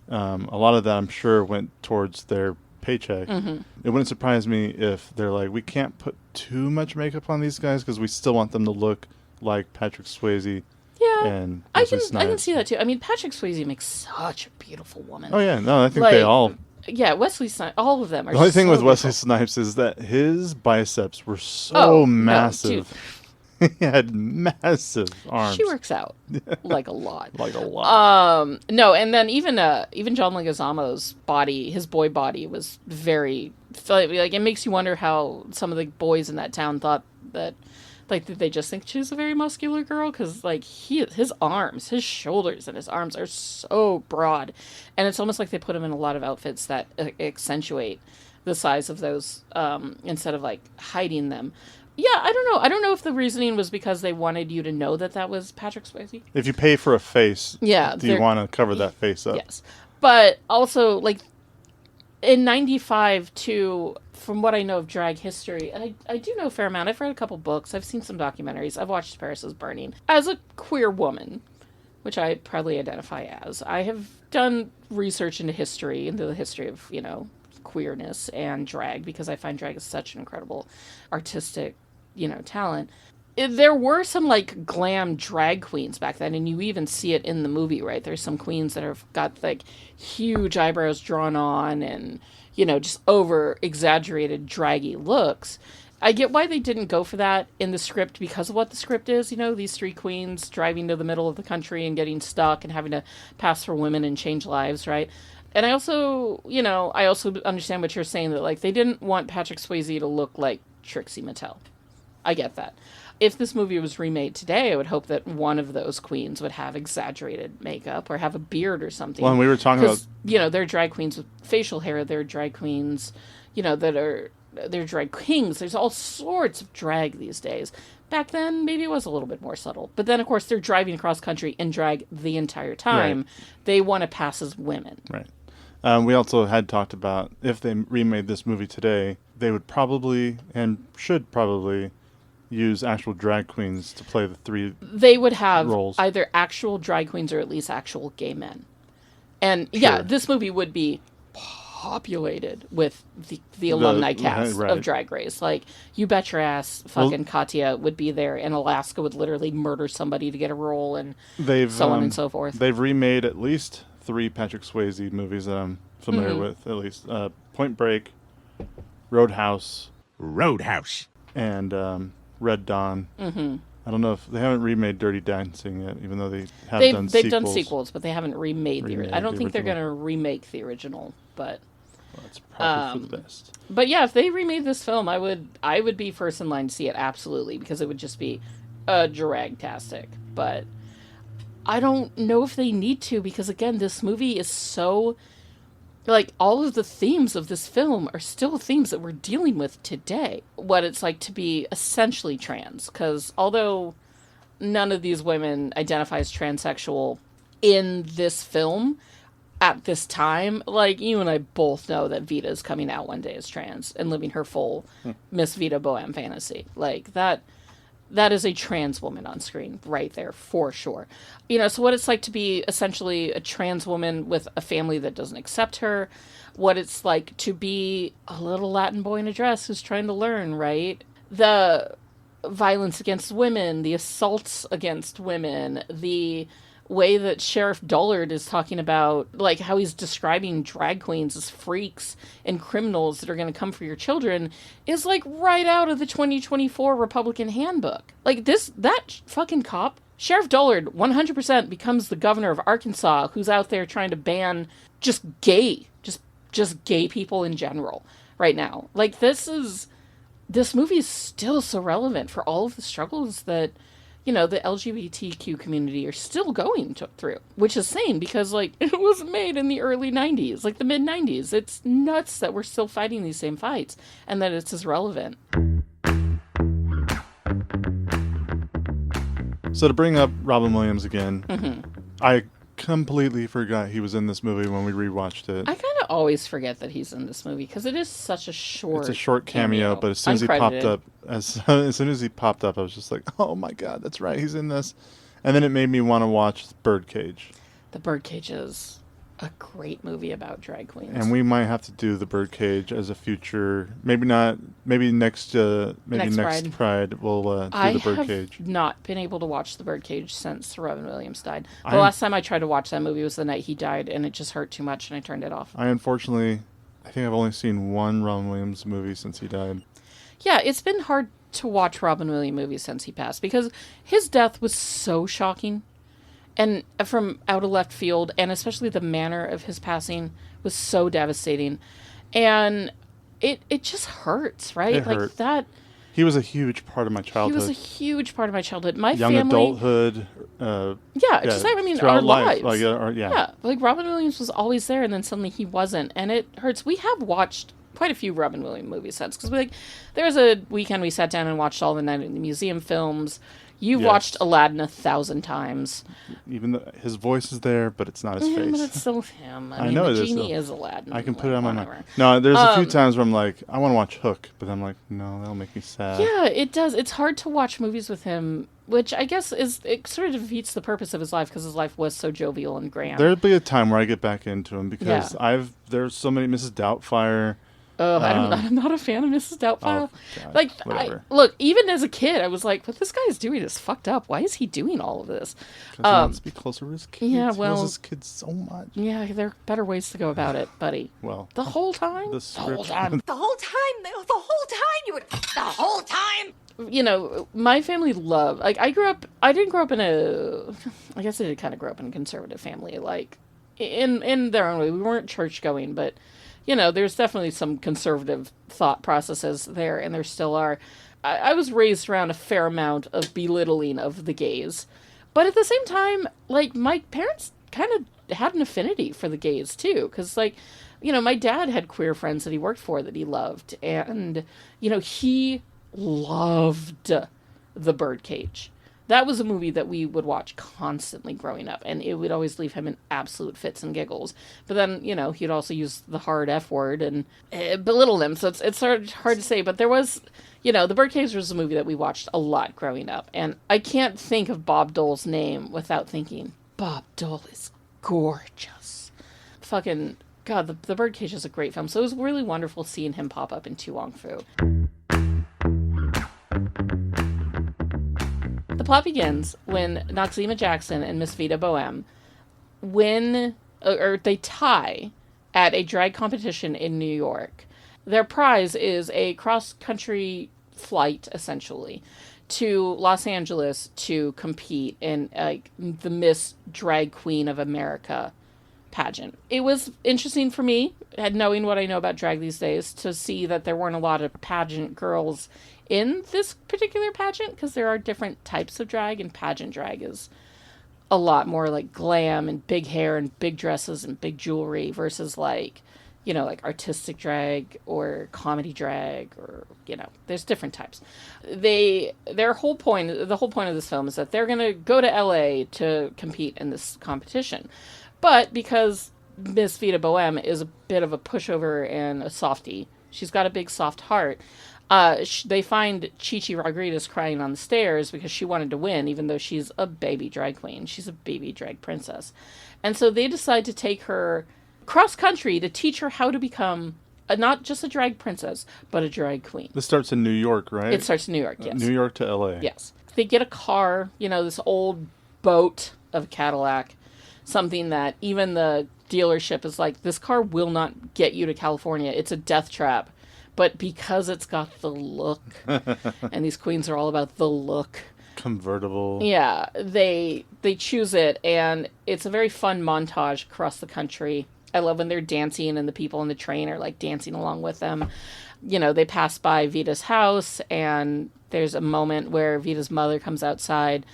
A lot of that, I'm sure, went towards their paycheck. It wouldn't surprise me if they're like, we can't put too much makeup on these guys because we still want them to look like Patrick Swayze. Yeah, And I Wesley can Snipes. see that too. I mean, Patrick Swayze makes such a beautiful woman. Oh yeah, no, I think they all. Yeah, Wesley Snipes, all of them are. The only thing so with Wesley beautiful. Snipes is that his biceps were so Oh, no, massive. He had massive arms. She works out like a lot. like a lot. No, and then even John Leguizamo's body, his boy body, was very like, it makes you wonder how some of the boys in that town thought that. Like, did they just think she was a very muscular girl? Because, like, his arms, his shoulders and his arms are so broad. And it's almost like they put him in a lot of outfits that accentuate the size of those instead of, like, hiding them. Yeah, I don't know. I don't know if the reasoning was because they wanted you to know that was Patrick Swayze. If you pay for a face, Yeah, do you they're- want to cover that face up? Yes. But also, like, in 95, too, from what I know of drag history, and I do know a fair amount. I've read a couple books. I've seen some documentaries. I've watched Paris is Burning. As a queer woman, which I proudly identify as, I have done research into the history of, you know, queerness and drag, because I find drag is such an incredible artistic, you know, talent. there were some like glam drag queens back then, and you even see it in the movie, right? There's some queens that have got like huge eyebrows drawn on and, you know, just over exaggerated draggy looks. I get why they didn't go for that in the script because of what the script is, you know, these three queens driving to the middle of the country and getting stuck and having to pass for women and change lives, right? And I also, you know, I also understand what you're saying, that like they didn't want Patrick Swayze to look like Trixie Mattel. I get that. If this movie was remade today, I would hope that one of those queens would have exaggerated makeup or have a beard or something. Well, and we were talking about... You know, they're drag queens with facial hair. They're drag queens, you know, they're drag kings. There's all sorts of drag these days. Back then, maybe it was a little bit more subtle. But then, of course, they're driving across country in drag the entire time. Right. They want to pass as women. Right. We also had talked about if they remade this movie today, they would probably and should probably use actual drag queens to play the three They would have roles. Either actual drag queens or at least actual gay men. And yeah, this movie would be populated with the alumni cast of Drag Race. Like, you bet your ass fucking Katya would be there, and Alaska would literally murder somebody to get a role, and so on and so forth. They've remade at least 3 Patrick Swayze movies that I'm familiar with, at least. Point Break, Roadhouse, and Red Dawn. Mm-hmm. I don't know if they haven't remade Dirty Dancing yet, even though they've done sequels. They've done sequels, but they haven't remade the original. I don't think they're going to remake the original, but that's probably for the best. But yeah, if they remade this film, I would be first in line to see it, absolutely, because it would just be dragtastic. But I don't know if they need to, because again, this movie is so... Like, all of the themes of this film are still themes that we're dealing with today. What it's like to be essentially trans. Because although none of these women identify as transsexual in this film at this time, like, you and I both know that Vita's coming out one day as trans and living her full Miss Vita Bohème fantasy. Like, that is a trans woman on screen right there, for sure. You know, so what it's like to be essentially a trans woman with a family that doesn't accept her, what it's like to be a little Latin boy in a dress who's trying to learn, right? The violence against women, the assaults against women, the way that Sheriff Dullard is talking about, like, how he's describing drag queens as freaks and criminals that are going to come for your children is, like, right out of the 2024 Republican handbook. Like, that fucking cop, Sheriff Dullard, 100% becomes the governor of Arkansas, who's out there trying to ban just gay people in general right now. Like, this movie is still so relevant for all of the struggles that, you know, the LGBTQ community are still going through, which is insane because, like, it was made in the early 90s, like the mid 90s. It's nuts that we're still fighting these same fights and that it's as relevant. So to bring up Robin Williams again, I completely forgot he was in this movie when we rewatched it. I kind of always forget that he's in this movie because it is such a short. It's a short cameo, but as soon as he popped up, as soon as he popped up, I was just like, "Oh my god, that's right, he's in this," and then it made me want to watch Birdcage. The Birdcage is a great movie about drag queens, and we might have to do the Birdcage as a future. Maybe not. Maybe next Pride we'll do the Birdcage. I have not been able to watch the Birdcage since Robin Williams died. The last time I tried to watch that movie was the night he died, and it just hurt too much, and I turned it off. I think I've only seen one Robin Williams movie since he died. Yeah, it's been hard to watch Robin Williams movies since he passed because his death was so shocking. And from out of left field, and especially the manner of his passing was so devastating. And it just hurts, right? It hurt. That. He was a huge part of my childhood. He was a huge part of my childhood. My young family, adulthood. Our lives. Like Robin Williams was always there, and then suddenly he wasn't, and it hurts. We have watched quite a few Robin Williams movies since, because there was a weekend we sat down and watched all the Night at the Museum films. You've watched Aladdin 1,000 times. Even though his voice is there, but it's not his face. But it's still him. I mean, know the it is. genie is Aladdin. I can put it on my mind. No, there's a few times where I'm like, I want to watch Hook, but I'm like, no, that'll make me sad. Yeah, it does. It's hard to watch movies with him, which I guess it sort of defeats the purpose of his life, because his life was so jovial and grand. There'll be a time where I get back into him, because there's so many Mrs. Doubtfire. I'm not a fan of Mrs. Doubtfire. God, Like, whatever. look, even as a kid, I was like, what this guy's doing is fucked up. Why is he doing all of this? 'Cause he wants to be closer to his kids. yeah, He well- loves his kids so much. Yeah, there are better ways to go about it, buddy. Well, The whole time? the whole script- time. The whole time you would. The whole time. You know, my family loved, like, I didn't grow up in I guess I did kind of grow up in a conservative family, like, in their own way. We weren't church going, but, you know, there's definitely some conservative thought processes there, and there still are. I was raised around a fair amount of belittling of the gays, but at the same time, like, my parents kind of had an affinity for the gays, too, because, like, you know, my dad had queer friends that he worked for that he loved, and, you know, he loved The Birdcage. That was a movie that we would watch constantly growing up, and it would always leave him in absolute fits and giggles. But then, you know, he'd also use the hard F word and belittle him, so it's hard to say. But there was, you know, The Birdcage was a movie that we watched a lot growing up, and I can't think of Bob Dole's name without thinking, Bob Dole is gorgeous. Fucking, God, The Birdcage is a great film, so it was really wonderful seeing him pop up in Wong Foo. The plot begins when Noxeema Jackson and Miss Vida Bohème win, or they tie at a drag competition in New York. Their prize is a cross-country flight, essentially, to Los Angeles to compete in the Miss Drag Queen of America pageant. It was interesting for me, knowing what I know about drag these days, to see that there weren't a lot of pageant girls in this particular pageant, because there are different types of drag, and pageant drag is a lot more like glam and big hair and big dresses and big jewelry versus like, you know, like artistic drag or comedy drag, or, you know, there's different types. The whole point of this film is that they're going to go to LA to compete in this competition. But because Miss Vida Bohème is a bit of a pushover and a softie, she's got a big soft heart, they find Chi-Chi Rodriguez crying on the stairs because she wanted to win, even though she's a baby drag queen. She's a baby drag princess. And so they decide to take her cross-country to teach her how to become not just a drag princess, but a drag queen. This starts in New York, right? It starts in New York, yes. New York to LA. Yes. They get a car, you know, this old boat of a Cadillac, something that even the dealership is like, this car will not get you to California. It's a death trap. But because it's got the look, and these queens are all about the look. Convertible. Yeah, they choose it, and it's a very fun montage across the country. I love when they're dancing and the people in the train are like dancing along with them. You know, they pass by Vita's house, and there's a moment where Vita's mother comes outside,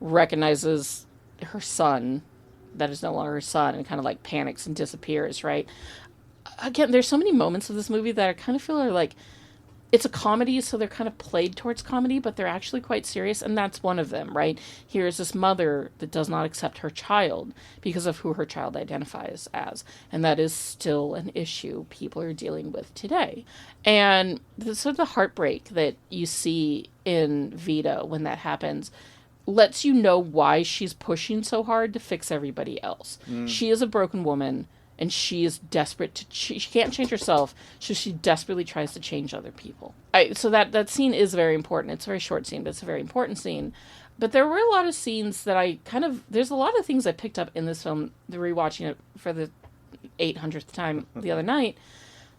recognizes her son that is no longer her son, and kind of like panics and disappears, right? Again, there's so many moments of this movie that I kind of feel are like, it's a comedy, so they're kind of played towards comedy, but they're actually quite serious, and that's one of them, right? Here's this mother that does not accept her child because of who her child identifies as, and that is still an issue people are dealing with today. And sort of the heartbreak that you see in Vida when that happens lets you know why she's pushing so hard to fix everybody else. She is a broken woman, and she is desperate to... She can't change herself, so she desperately tries to change other people. So that scene is very important. It's a very short scene, but it's a very important scene. But there were a lot of scenes that I kind of... There's a lot of things I picked up in this film, rewatching it for the 800th time the other night,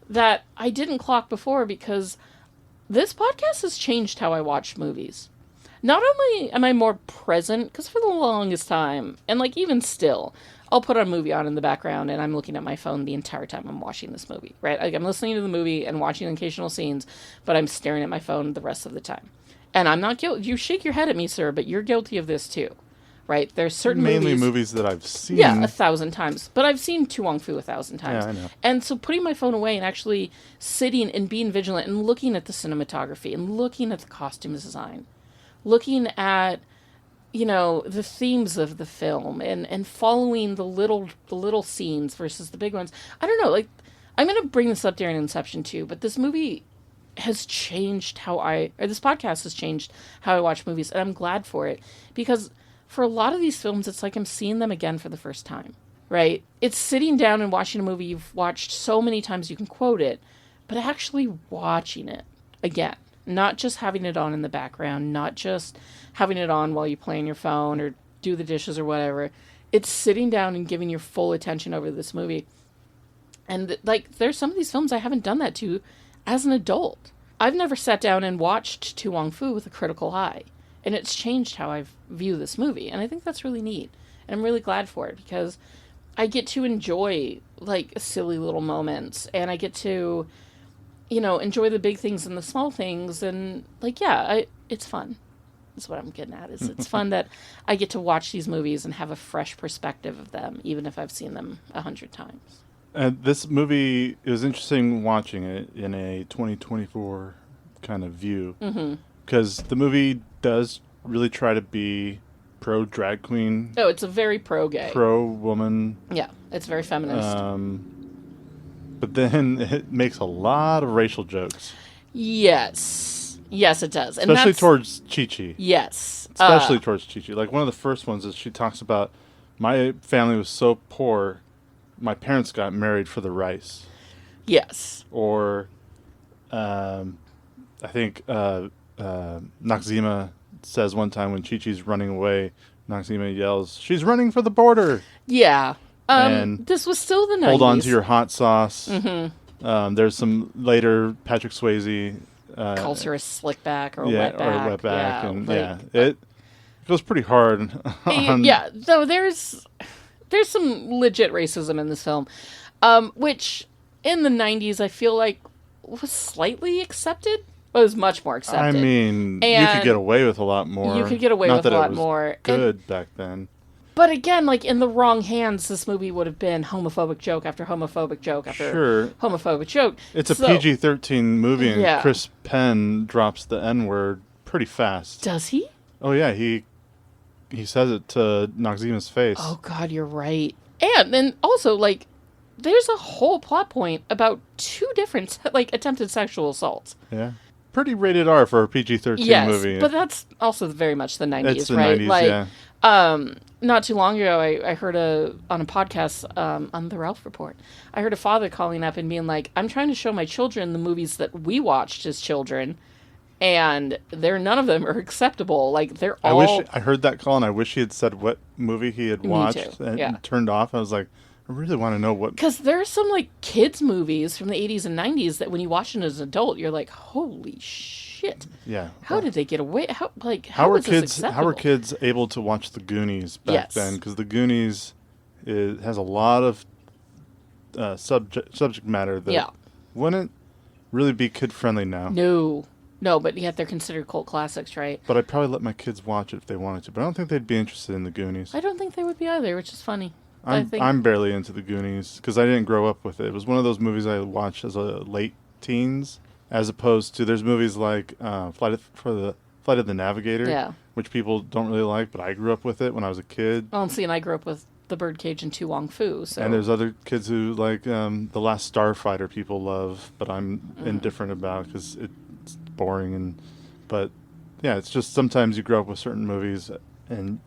that I didn't clock before, because this podcast has changed how I watch movies. Not only am I more present, because for the longest time, and like even still, I'll put a movie on in the background and I'm looking at my phone the entire time I'm watching this movie, right? Like I'm listening to the movie and watching occasional scenes, but I'm staring at my phone the rest of the time. And I'm not guilty. You shake your head at me, sir, but you're guilty of this too, right? There's certain Mainly movies that I've seen. Yeah, 1,000 times. But I've seen Wong Foo 1,000 times. Yeah, I know. And so putting my phone away and actually sitting and being vigilant and looking at the cinematography and looking at the costume design, looking at, you know, the themes of the film and following the little scenes versus the big ones. I don't know, like, I'm going to bring this up during Inception too, but this movie has changed this podcast has changed how I watch movies, and I'm glad for it, because for a lot of these films, it's like I'm seeing them again for the first time, right? It's sitting down and watching a movie you've watched so many times you can quote it, but actually watching it again. Not just having it on in the background, not just having it on while you play on your phone or do the dishes or whatever. It's sitting down and giving your full attention over this movie. And, like, there's some of these films I haven't done that to as an adult. I've never sat down and watched To Wong Foo with a critical eye. And it's changed how I view this movie. And I think that's really neat. And I'm really glad for it because I get to enjoy, like, silly little moments. And I get to, you know, enjoy the big things and the small things. And, like, yeah, it's fun. That's what I'm getting at. Is it's fun that I get to watch these movies and have a fresh perspective of them, even if I've seen them 100 times. And this movie, it was interesting watching it in a 2024 kind of view. Because the movie does really try to be pro-drag queen. Oh, it's a very pro-gay. Pro-woman. Yeah, it's very feminist. But then it makes a lot of racial jokes. Yes. Yes, it does. And especially towards Chi-Chi. Yes. Especially towards Chi-Chi. Like, one of the first ones is she talks about, my family was so poor, my parents got married for the rice. Yes. Or, I think Noxzema says one time when Chi-Chi's running away, Noxzema yells, "She's running for the border!" Yeah. And this was still the 90s. Hold on to your hot sauce. There's some later Patrick Swayze... calls her a slickback or a yeah, wetback. or a wetback. Yeah, And, like, it goes pretty hard. Yeah, though there's some legit racism in this film, which in the 90s I feel like was slightly accepted. It was much more accepted. I mean, you could get away with a lot more. You could get away with a lot more. Good back then. But again, like, in the wrong hands, this movie would have been homophobic joke after homophobic joke after homophobic joke. It's a PG-13 movie, and Chris Penn drops the N-word pretty fast. Does he? Oh, yeah. He says it to Noxzema's face. Oh, God, you're right. And then also, like, there's a whole plot point about 2 different, like, attempted sexual assaults. Yeah. Pretty rated R for a PG-13 movie. Yes, but that's also very much the 90s, it's the right? 90s, like, yeah. Not too long ago, I heard on a podcast on the Ralph Report, I heard a father calling up and being like, "I'm trying to show my children the movies that we watched as children, and none of them are acceptable. Like, they're all..." I heard that call, and I wish he had said what movie he had watched and turned off. I was like, I really want to know what... Because there are some, like, kids' movies from the 80s and 90s that when you watch it as an adult, you're like, holy shit. Yeah. How did they get away? How were is this acceptable? How were kids able to watch The Goonies back then? Because The Goonies has a lot of subject matter that wouldn't really be kid-friendly now. No, but yet they're considered cult classics, right? But I'd probably let my kids watch it if they wanted to. But I don't think they'd be interested in The Goonies. I don't think they would be either, which is funny. I'm barely into The Goonies because I didn't grow up with it. It was one of those movies I watched as a late teens, as opposed to there's movies like Flight of the Navigator, which people don't really like, but I grew up with it when I was a kid. Well, and I grew up with The Birdcage and To Wong Foo. So. And there's other kids who like The Last Starfighter. People love, but I'm indifferent about because it's boring. But yeah, it's just sometimes you grow up with certain movies and.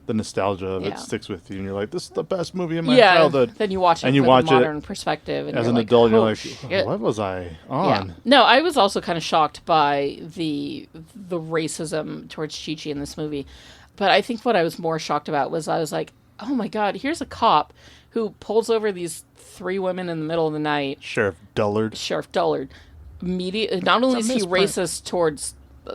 The nostalgia of it sticks with you, and you're like, "This is the best movie in my childhood." Then you watch it from a modern perspective, and as you're an like, adult, you're oh, like, shit. "What was I on?" Yeah. No, I was also kind of shocked by the racism towards Chi-Chi in this movie, but I think what I was more shocked about was I was like, "Oh my God, here's a cop who pulls over these 3 women in the middle of the night." Sheriff Dullard. Not only is he racist towards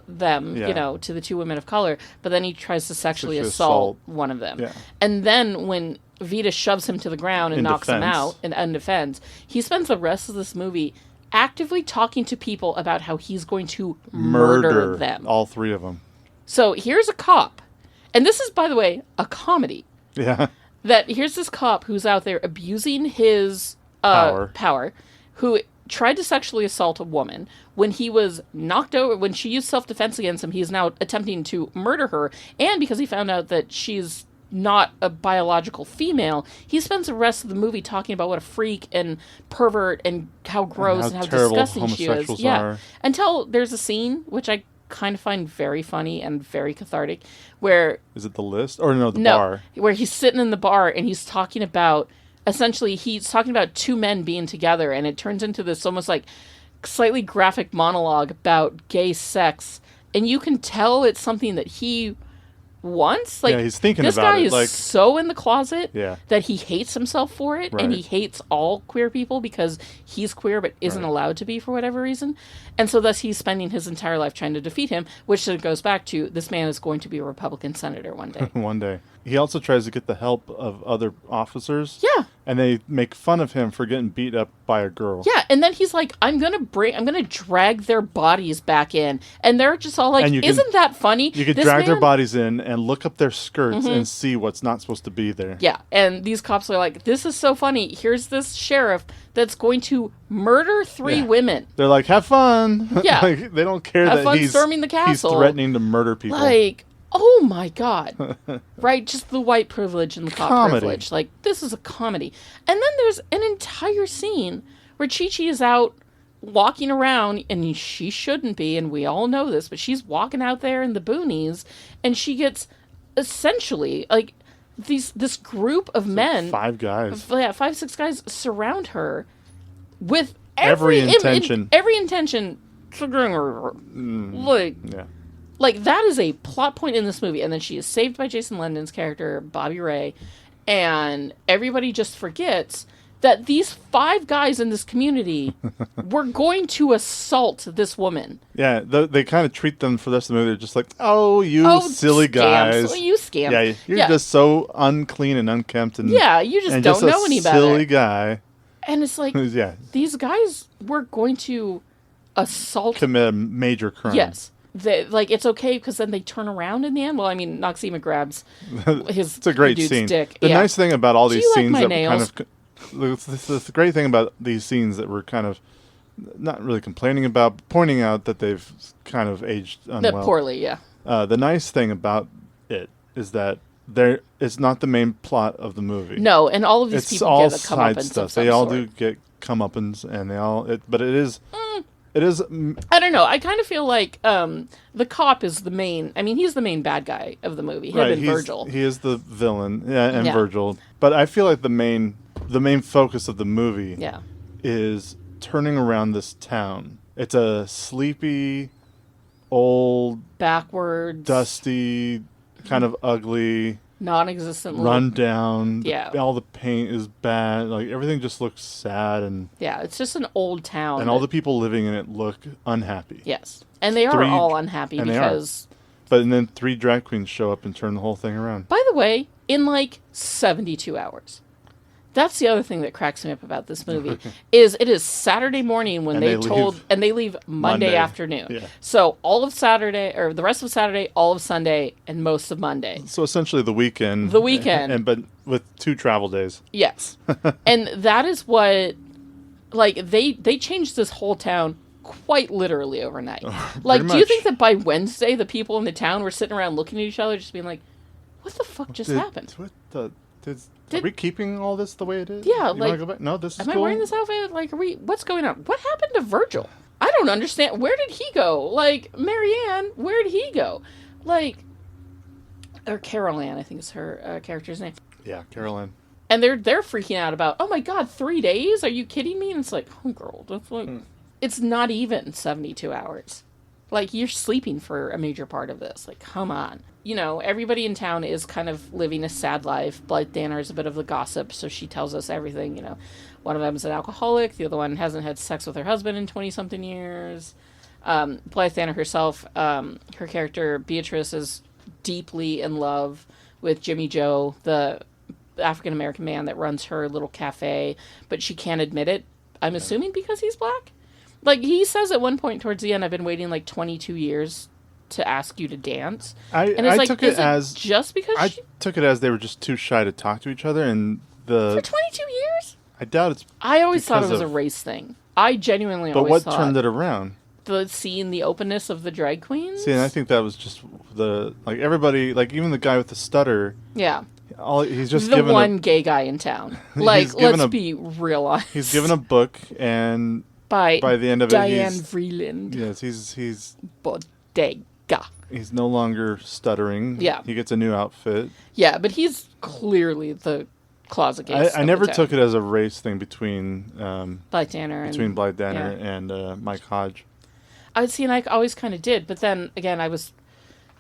them, to the 2 women of color, but then he tries to sexually assault one of them. Yeah. And then when Vita shoves him to the ground and knocks him out in defense, he spends the rest of this movie actively talking to people about how he's going to murder them. All 3 of them. So here's a cop. And this is, by the way, a comedy. Yeah. That here's this cop who's out there abusing his power, who tried to sexually assault a woman. When he was knocked over, when she used self-defense against him, he is now attempting to murder her. And because he found out that she's not a biological female, he spends the rest of the movie talking about what a freak and pervert and how gross and how disgusting she is. Yeah. Until there's a scene, which I kind of find very funny and very cathartic, where... Is it The List? Or no, the bar. Where he's sitting in the bar and he's talking about essentially he's talking about two men being together, and it turns into this almost like slightly graphic monologue about gay sex, and you can tell it's something that he wants. Like, he's thinking this about guy it. is Like, so in the closet Yeah. that he hates himself for it, Right. and he hates all queer people because he's queer but isn't Right. allowed to be for whatever reason. And so thus he's spending his entire life trying to defeat him, which then goes back to this man is going to be a Republican senator one day. One day. He also tries to get the help of other officers. Yeah. And they make fun of him for getting beat up by a girl. Yeah, and then he's like, I'm gonna drag their bodies back in. And they're just all like, And you can- isn't that funny? You could This drag their man- bodies in and look up their skirts and see what's not supposed to be there. Yeah, and these cops are like, this is so funny. Here's this sheriff that's going to murder 3 Yeah. women. They're like, have fun. Yeah. Like, they don't care Have that fun he's storming the castle. He's threatening to murder people. Like, oh my God. Right? Just the white privilege and the cop Comedy. privilege. Like, this is a comedy. And then there's an entire scene where Chi-Chi is out walking around, and she shouldn't be, and we all know this, but she's walking out there in the boonies, and she gets essentially, like, this group of men, 5 guys. 5-6 guys surround her with Every intention. every intention to bring her. Like, Yeah. like, that is a plot point in this movie. And then she is saved by Jason London's character, Bobby Ray. And everybody just forgets that these 5 guys in this community were going to assault this woman. Yeah, they kind of treat them for the rest of the movie. They're just like, oh, you Oh, silly scams. guys. Oh, you scam. Yeah, you're Yeah. just so unclean and unkempt. And, Yeah, you just and don't just a know any better. silly guy. And it's like, Yeah. these guys were going to assault. Commit a major crime. Yes. Like, it's okay because then they turn around in the end. Well, I mean, Noxema grabs his It's a great dude's scene. dick. The Yeah. nice thing about all Do these you like scenes my that nails? were kind of... The great thing about these scenes that we're kind of not really complaining about, but pointing out that they've kind of aged unwell. Poorly, yeah. The nice thing about it is that it's not the main plot of the movie. No, and all of these It's people all get a side comeuppance stuff. of some They all sort. do get comeuppance, and they all... But it is... It is... I don't know. I kind of feel like the cop is the main... I mean, he's the main bad guy of the movie. Him and Virgil. He is the villain, and Yeah. Virgil. But I feel like the main focus of the movie Yeah. is turning around this town. It's a sleepy, old, Backwards. dusty, kind of ugly, Non-existent. run down. Yeah. All the paint is bad. Like, everything just looks sad, and Yeah, it's just an old town. all the people living in it look unhappy. Yes. And they are 3 all unhappy and they are. because... But then 3 drag queens show up and turn the whole thing around. By the way, in like 72 hours. That's the other thing that cracks me up about this movie is it is Saturday morning when And they they told leave and they leave Monday Monday. afternoon. Yeah. So all of Saturday or the rest of Saturday, all of Sunday, and most of Monday. So essentially the weekend. The weekend. But with 2 travel days. Yes. And that is what like they changed this whole town quite literally overnight. Like, do you much. think that by Wednesday the people in the town were sitting around looking at each other just being like, what the fuck just happened? Are we keeping all this the way it is? Yeah, You wanna like, go back? No, this is Am cool. I wearing this outfit? Like, what's going on? What happened to Virgil? I don't understand. Where did he go? Like, Marianne, where did he go? Like, or Carol Ann, I think is her character's name. Yeah, Caroline. And they're freaking out about, oh my God, 3 days? Are you kidding me? And it's like, oh girl, that's like, it's not even 72 hours. Like, you're sleeping for a major part of this. Like, come on. You know, everybody in town is kind of living a sad life. Blythe Danner is a bit of the gossip, so she tells us everything, you know. One of them is an alcoholic. The other one hasn't had sex with her husband in 20-something years. Blythe Danner herself, her character, Beatrice, is deeply in love with Jimmy Joe, the African-American man that runs her little cafe, but she can't admit it, I'm assuming because he's black. Like, he says at one point towards the end, I've been waiting like 22 years to ask you to dance. I took it is as just because I took it as they were just too shy to talk to each other, and for 22 years? I doubt it's. I always thought it because was a of- race thing. I genuinely But always what thought turned it around? seeing the openness of the drag queens. See, and I think that was just everybody, like even the guy with the stutter. Yeah. He's just The given one gay guy in town. Like, given let's a- be real honest. He's given a book, and by the end of Diane it, Vreeland. yes, he's Bodega. he's no longer stuttering. Yeah. He gets a new outfit. Yeah, but he's clearly the closet gays. I never took it as a race thing between Blythe Danner and Mike Hodge. I always kind of did, but then again, I was,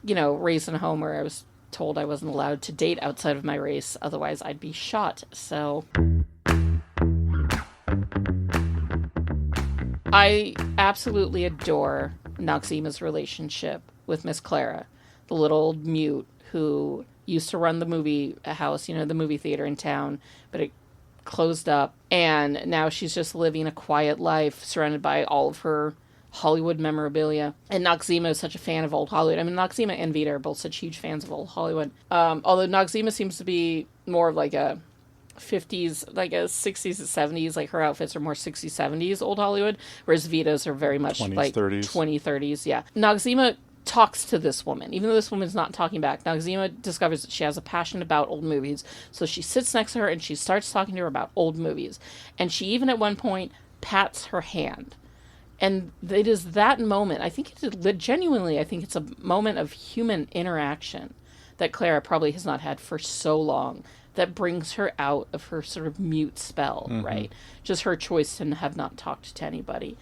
raised in a home where I was told I wasn't allowed to date outside of my race, otherwise I'd be shot. So I absolutely adore Noxima's relationship with Miss Clara, the little old mute who used to run the movie house, the movie theater in town, but it closed up, and now she's just living a quiet life surrounded by all of her Hollywood memorabilia. And Noxima is such a fan of old Hollywood. I mean, Noxima and Vita are both such huge fans of old Hollywood. Although Noxima seems to be more of like a 50s, like a 60s and 70s, like her outfits are more 60s, 70s old Hollywood, whereas Vita's are very much 20s, like 30s. 30s, yeah. Noxima talks to this woman, even though this woman's not talking back. Noxima discovers that she has a passion about old movies, so she sits next to her and she starts talking to her about old movies. And she even at one point pats her hand. And it is that moment, I think it's a moment of human interaction that Clara probably has not had for so long, that brings her out of her sort of mute spell, right? Just her choice to have not talked to anybody.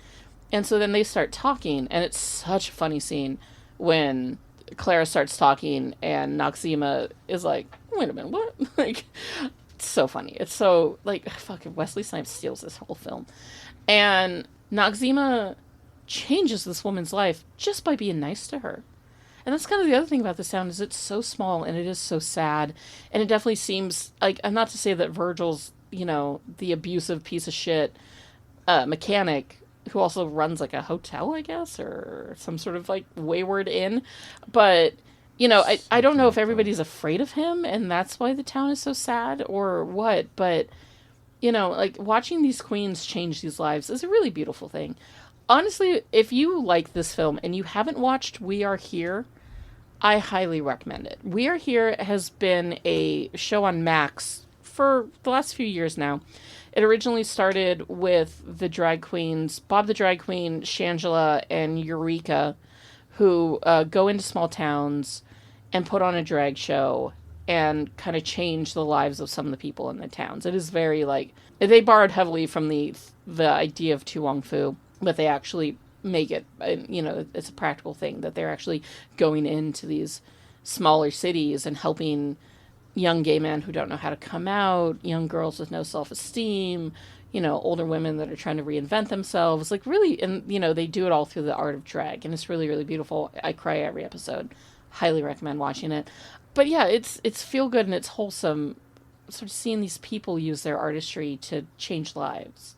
And so then they start talking, and it's such a funny scene when Clara starts talking and Noxima is like, wait a minute, what? Like, it's so funny. It's so, like, fucking Wesley Snipes steals this whole film. And Noxima changes this woman's life just by being nice to her. And that's kind of the other thing about this town, is it's so small and it is so sad. And it definitely seems like, I'm not to say that Virgil's, the abusive piece of shit mechanic who also runs like a hotel, I guess, or some sort of like wayward inn. But, I don't know if everybody's afraid of him and that's why the town is so sad or what. But, like watching these queens change these lives is a really beautiful thing. Honestly, if you like this film and you haven't watched We Are Here, I highly recommend it. We Are Here has been a show on Max for the last few years now. It originally started with the drag queens, Bob the Drag Queen, Shangela, and Eureka, who go into small towns and put on a drag show and kind of change the lives of some of the people in the towns. It is very, like, they borrowed heavily from the idea of Wong Foo, but they actually make it, it's a practical thing that they're actually going into these smaller cities and helping young gay men who don't know how to come out, young girls with no self-esteem, older women that are trying to reinvent themselves, like really, and, they do it all through the art of drag, and it's really, really beautiful. I cry every episode. Highly recommend watching it. But yeah, it's feel good and it's wholesome, sort of seeing these people use their artistry to change lives.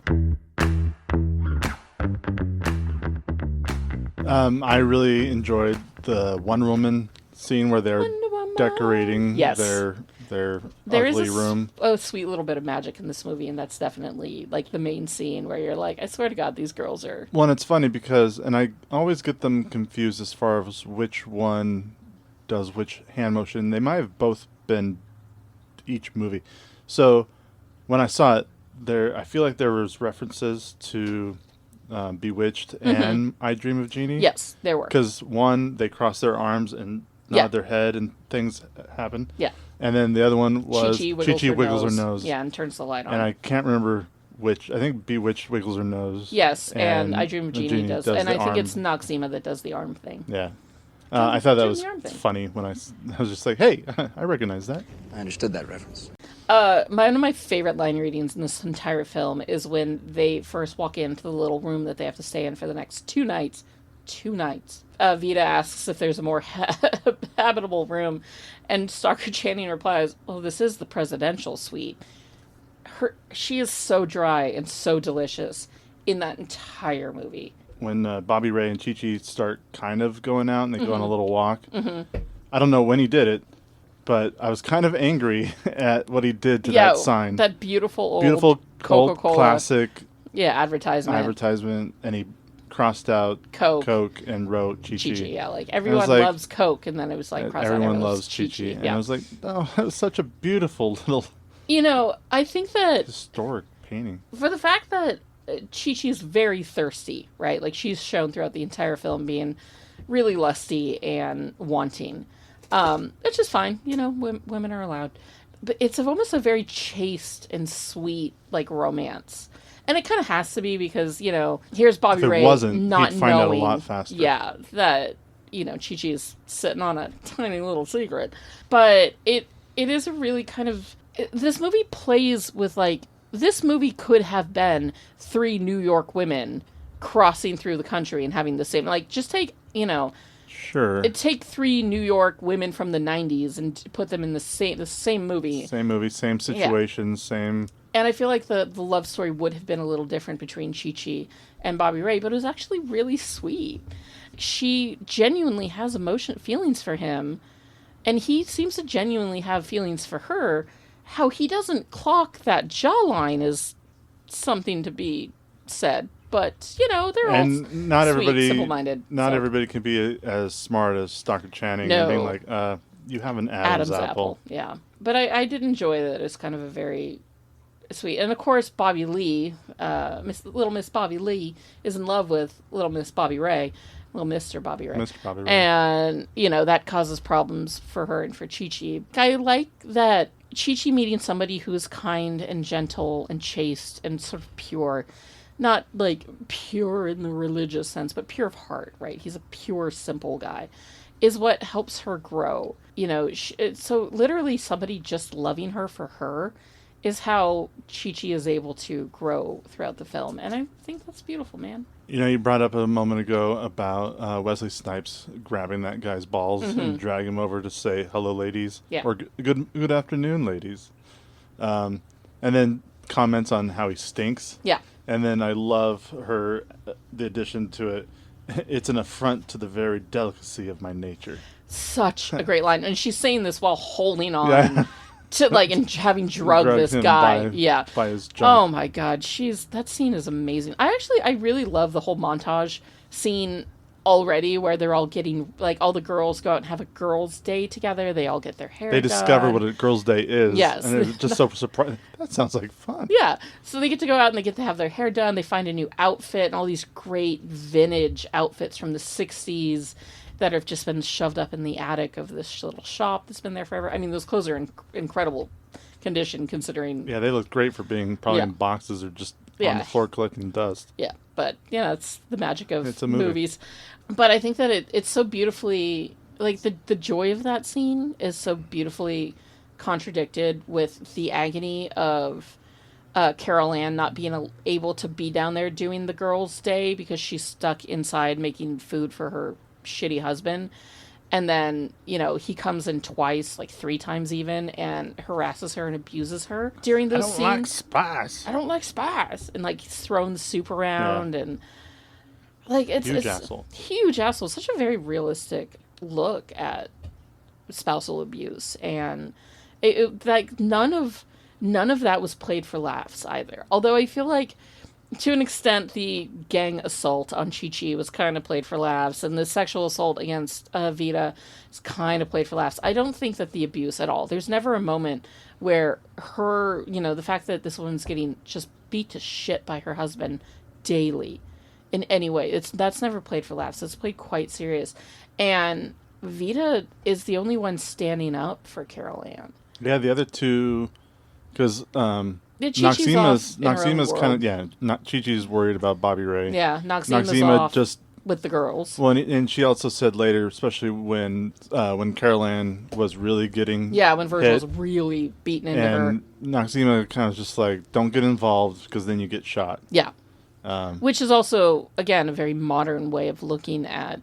I really enjoyed the Wonder Woman scene where they're decorating their ugly room. A sweet little bit of magic in this movie, and that's definitely like the main scene where you're like, I swear to God, these girls are... Well, and it's funny because, and I always get them confused as far as which one does which hand motion. They might have both been each movie. So when I saw it, I feel like there was references to Bewitched and I Dream of Jeannie. Yes, there were. Because one, they cross their arms and nod their head and things happen. Yeah. And then the other one was Chi-Chi wiggles her nose. Yeah, and turns the light on. And I can't remember which. I think Bewitched wiggles her nose. Yes, and I Dream of Jeannie does. And I think it's Noxima that does the arm thing. Yeah. I thought that was funny when I was just like, hey, I recognize that. I understood that reference. One of my favorite line readings in this entire film is when they first walk into the little room that they have to stay in for the next 2 nights. 2 nights. Vita asks if there's a more habitable room, and Stalker Channing replies, "Oh, this is the presidential suite." She is so dry and so delicious in that entire movie. When Bobby Ray and Chi-Chi start kind of going out and they go on a little walk, I don't know when he did it, but I was kind of angry at what he did to that sign. That beautiful Coca-Cola classic advertisement. And he crossed out Coke and wrote Chi-Chi. Yeah, like everyone loves Coke, and then it was like crossed out. Everyone loves Chi-Chi. And I was like, oh, that was such a beautiful little... I think that... historic painting. For the fact that Chi-Chi is very thirsty, right? Like, she's shown throughout the entire film being really lusty and wanting. Which is fine. Women are allowed. but it's almost a very chaste and sweet, like, romance. And it kind of has to be because, you know, here's Bobby Ray not he'd find out a knowing, lot faster. yeah, that, you know, Chi-Chi is sitting on a tiny little secret. But it is a really kind of... This movie plays with, like... This movie could have been 3 New York women crossing through the country and having the same... Like, just take, you know... Sure. Take 3 New York women from the 90s and put them in the same movie. Same movie, same situation, same... And I feel like the love story would have been a little different between Chi-Chi and Bobby Ray, but it was actually really sweet. She genuinely has feelings for him, and he seems to genuinely have feelings for her. How he doesn't clock that jawline is something to be said. But, you know, they're all not sweet, everybody, simple-minded. Not everybody can be as smart as Dr. Channing and being like, you have an Adam's apple. Yeah. But I did enjoy that. It's kind of a very sweet. And, of course, Bobby Lee, Little Miss Bobby Lee, is in love with Little Miss Bobby Ray. Little Mr. Bobby Ray. Mr. Bobby Ray. And, you know, that causes problems for her and for Chi-Chi. I like that Chi-Chi meeting somebody who's kind and gentle and chaste and sort of pure. Not, like, pure in the religious sense, but pure of heart, right? He's a pure, simple guy. Is what helps her grow. You know, so literally somebody just loving her for her is how Chi-Chi is able to grow throughout the film. And I think that's beautiful, man. You know, you brought up a moment ago about Wesley Snipes grabbing that guy's balls and dragging him over to say, hello, ladies. Yeah. Or good afternoon, ladies. And then comments on how he stinks. Yeah. And then I love the addition to it. It's an affront to the very delicacy of my nature. Such a great line. And she's saying this while holding on to, like, and having drugged this guy. By his junk. Oh my God. That scene is amazing. I really love the whole montage scene already where they're all getting, like, all the girls go out and have a girls' day together. They all get their hair They done. discover what a girls' day is. Yes. And they're just so surprised. That sounds like fun. Yeah. So they get to go out and they get to have their hair done. They find a new outfit and all these great vintage outfits from the 60s that have just been shoved up in the attic of this little shop that's been there forever. I mean, those clothes are in incredible condition considering... Yeah, they look great for being probably in boxes or just on the floor collecting dust. Yeah, but, you know, it's the magic of It's a movie. movies. But I think that it's so beautifully... Like, the joy of that scene is so beautifully contradicted with the agony of Carol Ann not being able to be down there doing the girls' day because she's stuck inside making food for her shitty husband. And then, you know, he comes in twice, like 3 times even, and harasses her and abuses her during those scenes. I don't like spice. And, like, he's throwing soup around and, like, it's... Huge asshole. Huge asshole. Such a very realistic look at spousal abuse. And, like, none of that was played for laughs either. Although I feel like, to an extent, the gang assault on Chi-Chi was kind of played for laughs, and the sexual assault against Vita is kind of played for laughs. I don't think that the abuse at all. There's never a moment where her, you know, the fact that this woman's getting just beat to shit by her husband daily in any way, that's never played for laughs. It's played quite serious. And Vita is the only one standing up for Carol Ann. Yeah, the other two, because... Noxima's kind of Chi-Chi's worried about Bobby Ray. Yeah, Noxima off just with the girls. Well, and she also said later, especially when Carol Ann was really getting when Virgil was really beaten into her, and Noxima kind of just like, don't get involved because then you get shot. Yeah, which is also again a very modern way of looking at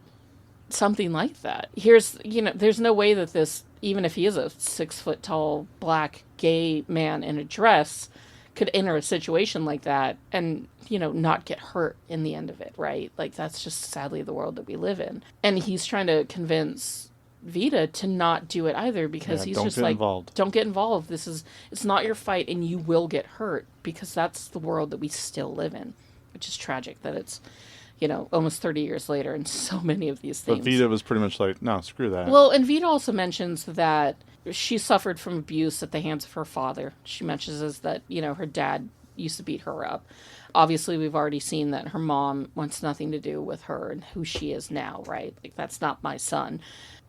something like that. There's no way that this, even if he is a 6 foot tall black gay man in a dress, could enter a situation like that and, you know, not get hurt in the end of it, right? Like, that's just sadly the world that we live in. And he's trying to convince Vita to not do it either because he's just like, don't get involved. It's not your fight and you will get hurt because that's the world that we still live in, which is tragic that it's, you know, almost 30 years later and so many of these things. But Vita was pretty much like, no, screw that. Well, and Vita also mentions that she suffered from abuse at the hands of her father. She mentions that, you know, her dad used to beat her up. Obviously, we've already seen that her mom wants nothing to do with her and who she is now, right? Like, that's not my son.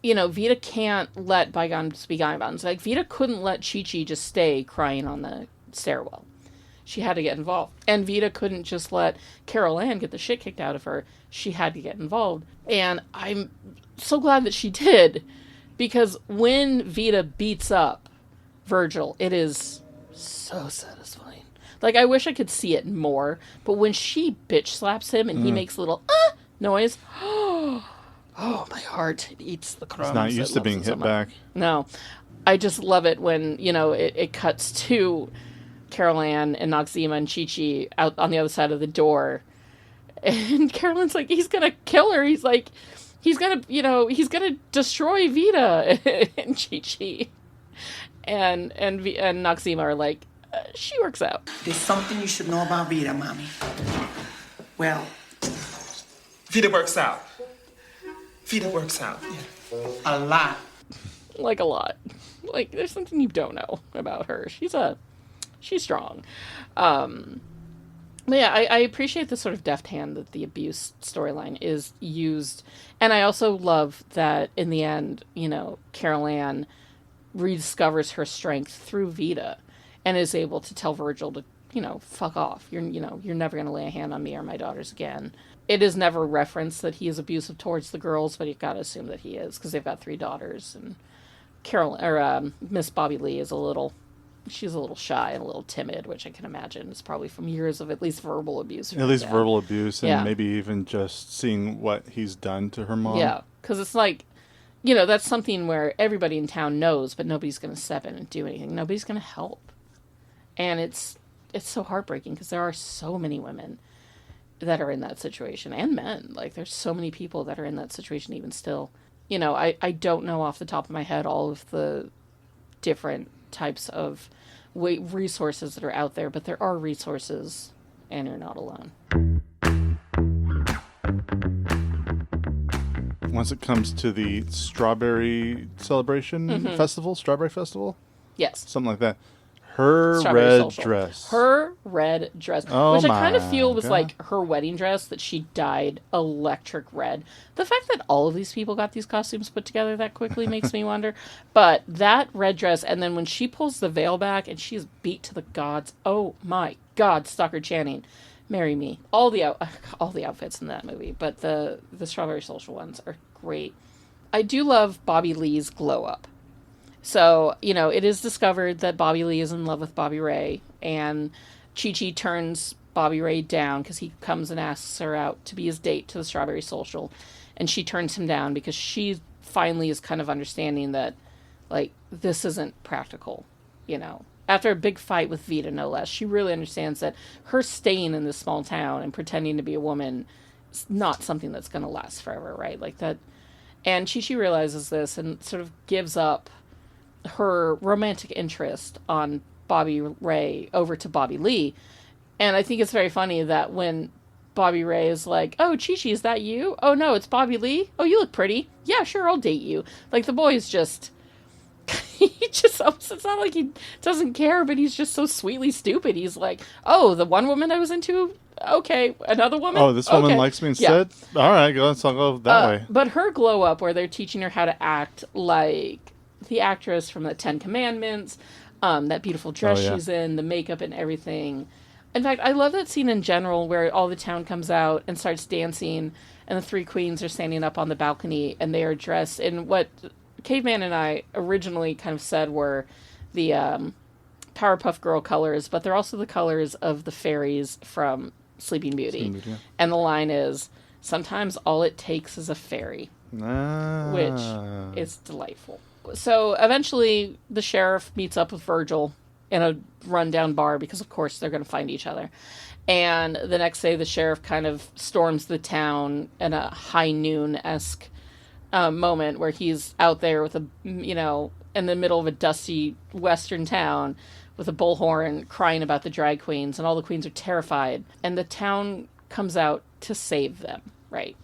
Vita can't let bygones be bygones. Like, Vita couldn't let Chi-Chi just stay crying on the stairwell. She had to get involved. And Vita couldn't just let Carol Ann get the shit kicked out of her. She had to get involved. And I'm so glad that she did, because when Vita beats up Virgil, it is so satisfying. Like, I wish I could see it more, but when she bitch slaps him and he makes a little noise, oh, my heart, it eats the crumbs. He's not used to being hit back. No. I just love it when, it cuts to Carol Ann and Noxzema and Chi-Chi out on the other side of the door. And Carol Ann's like, he's going to kill her. He's like, he's going to destroy Vita and Chi-Chi. And Noxzema are like, she works out. There's something you should know about Vita, Mommy. Well, Vita works out. Vita works out. Yeah. A lot. Like, a lot. Like, there's something you don't know about her. She's strong. But yeah, I appreciate the sort of deft hand that the abuse storyline is used. And I also love that in the end, Carol Ann rediscovers her strength through Vita and is able to tell Virgil to, fuck off. You're never going to lay a hand on me or my daughters again. It is never referenced that he is abusive towards the girls, but you've got to assume that he is, because they've got 3 daughters. And Miss Bobby Lee is she's a little shy and a little timid, which I can imagine is probably from years of at least verbal abuse. At least verbal abuse, and maybe even just seeing what he's done to her mom. Yeah, because it's like, that's something where everybody in town knows, but nobody's going to step in and do anything. Nobody's going to help. And it's so heartbreaking, because there are so many women that are in that situation, and men. Like, there's so many people that are in that situation even still. I don't know off the top of my head all of the different types of resources that are out there, but there are resources, and you're not alone. Once it comes to the strawberry celebration festival, strawberry festival? Yes. Something like that. Her Strawberry red dress. Her red dress. Oh, which I kind of feel my was God. like her wedding dress that she dyed electric red. The fact that all of these people got these costumes put together that quickly makes me wonder. But that red dress, and then when she pulls the veil back and she's beat to the gods, oh my God, Stockard Channing, marry me. All the outfits in that movie, but the Strawberry Social ones are great. I do love Bobby Lee's glow up. So, it is discovered that Bobby Lee is in love with Bobby Ray, and Chi-Chi turns Bobby Ray down because he comes and asks her out to be his date to the Strawberry Social, and she turns him down because she finally is kind of understanding that, like, this isn't practical, After a big fight with Vita, no less, she really understands that her staying in this small town and pretending to be a woman is not something that's going to last forever, right? Like that. And Chi-Chi realizes this and sort of gives up her romantic interest on Bobby Ray over to Bobby Lee. And I think it's very funny that when Bobby Ray is like, oh, Chi-Chi, is that you? Oh, no, it's Bobby Lee. Oh, you look pretty. Yeah, sure, I'll date you. Like, the boy is just, it's not like he doesn't care, but he's just so sweetly stupid. He's like, oh, the one woman I was into, okay, another woman? Oh, this woman likes me instead? Yeah. All right, I'll go that way. But her glow up, where they're teaching her how to act like the actress from the 10 Commandments, that beautiful dress she's in, the makeup and everything. In fact, I love that scene in general where all the town comes out and starts dancing, and the 3 queens are standing up on the balcony, and they are dressed in what Caveman and I originally kind of said were the Powerpuff Girl colors, but they're also the colors of the fairies from Sleeping Beauty. And the line is, sometimes all it takes is a fairy, which is delightful. So eventually the sheriff meets up with Virgil in a rundown bar because, of course, they're going to find each other. And the next day the sheriff kind of storms the town in a high noon-esque moment where he's out there with in the middle of a dusty western town with a bullhorn crying about the drag queens, and all the queens are terrified. And the town comes out to save them, right?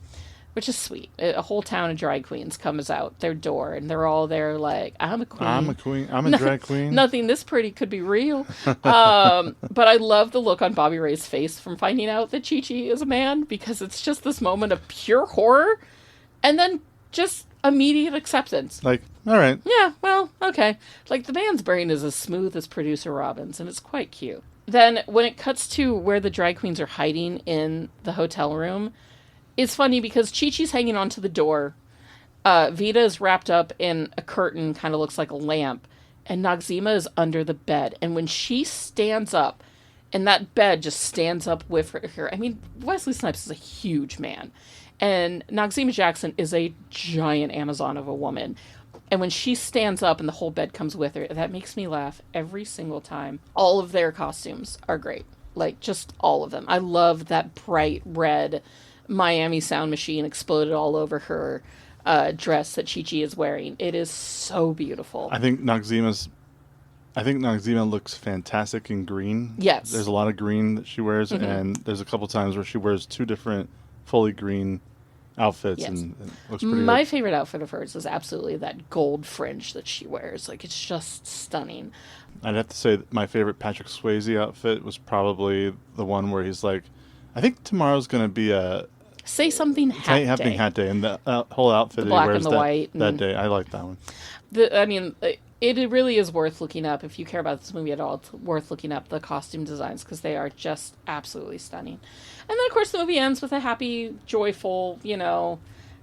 Which is sweet. A whole town of drag queens comes out their door, and they're all there like, I'm a queen. I'm a queen. I'm a drag queen. Nothing this pretty could be real. But I love the look on Bobby Ray's face from finding out that Chi-Chi is a man, because it's just this moment of pure horror. And then just immediate acceptance. Like, all right. Yeah, well, okay. Like, the man's brain is as smooth as producer Robin's, and it's quite cute. Then, when it cuts to where the drag queens are hiding in the hotel room, it's funny because Chi-Chi's hanging onto the door. Vita is wrapped up in a curtain, kind of looks like a lamp, and Noxzema is under the bed. And when she stands up, and that bed just stands up with her. I mean, Wesley Snipes is a huge man. And Noxzema Jackson is a giant Amazon of a woman. And when she stands up and the whole bed comes with her, that makes me laugh every single time. All of their costumes are great. Like, just all of them. I love that bright red Miami Sound Machine exploded all over her dress that Chi-Chi is wearing. It is so beautiful. I think Noxzema looks fantastic in green. Yes. There's a lot of green that she wears, and there's a couple times where she wears two different fully green outfits, and it looks pretty My good. favorite outfit of hers is absolutely that gold fringe that she wears. Like, it's just stunning. I'd have to say that my favorite Patrick Swayze outfit was probably the one where he's like, I think tomorrow's going to be a Say Something Hat Day. Hat Day, and the whole outfit The that black he wears and the white that day. I like that one. It really is worth looking up. If you care about this movie at all, it's worth looking up the costume designs because they are just absolutely stunning. And then, of course, the movie ends with a happy, joyful,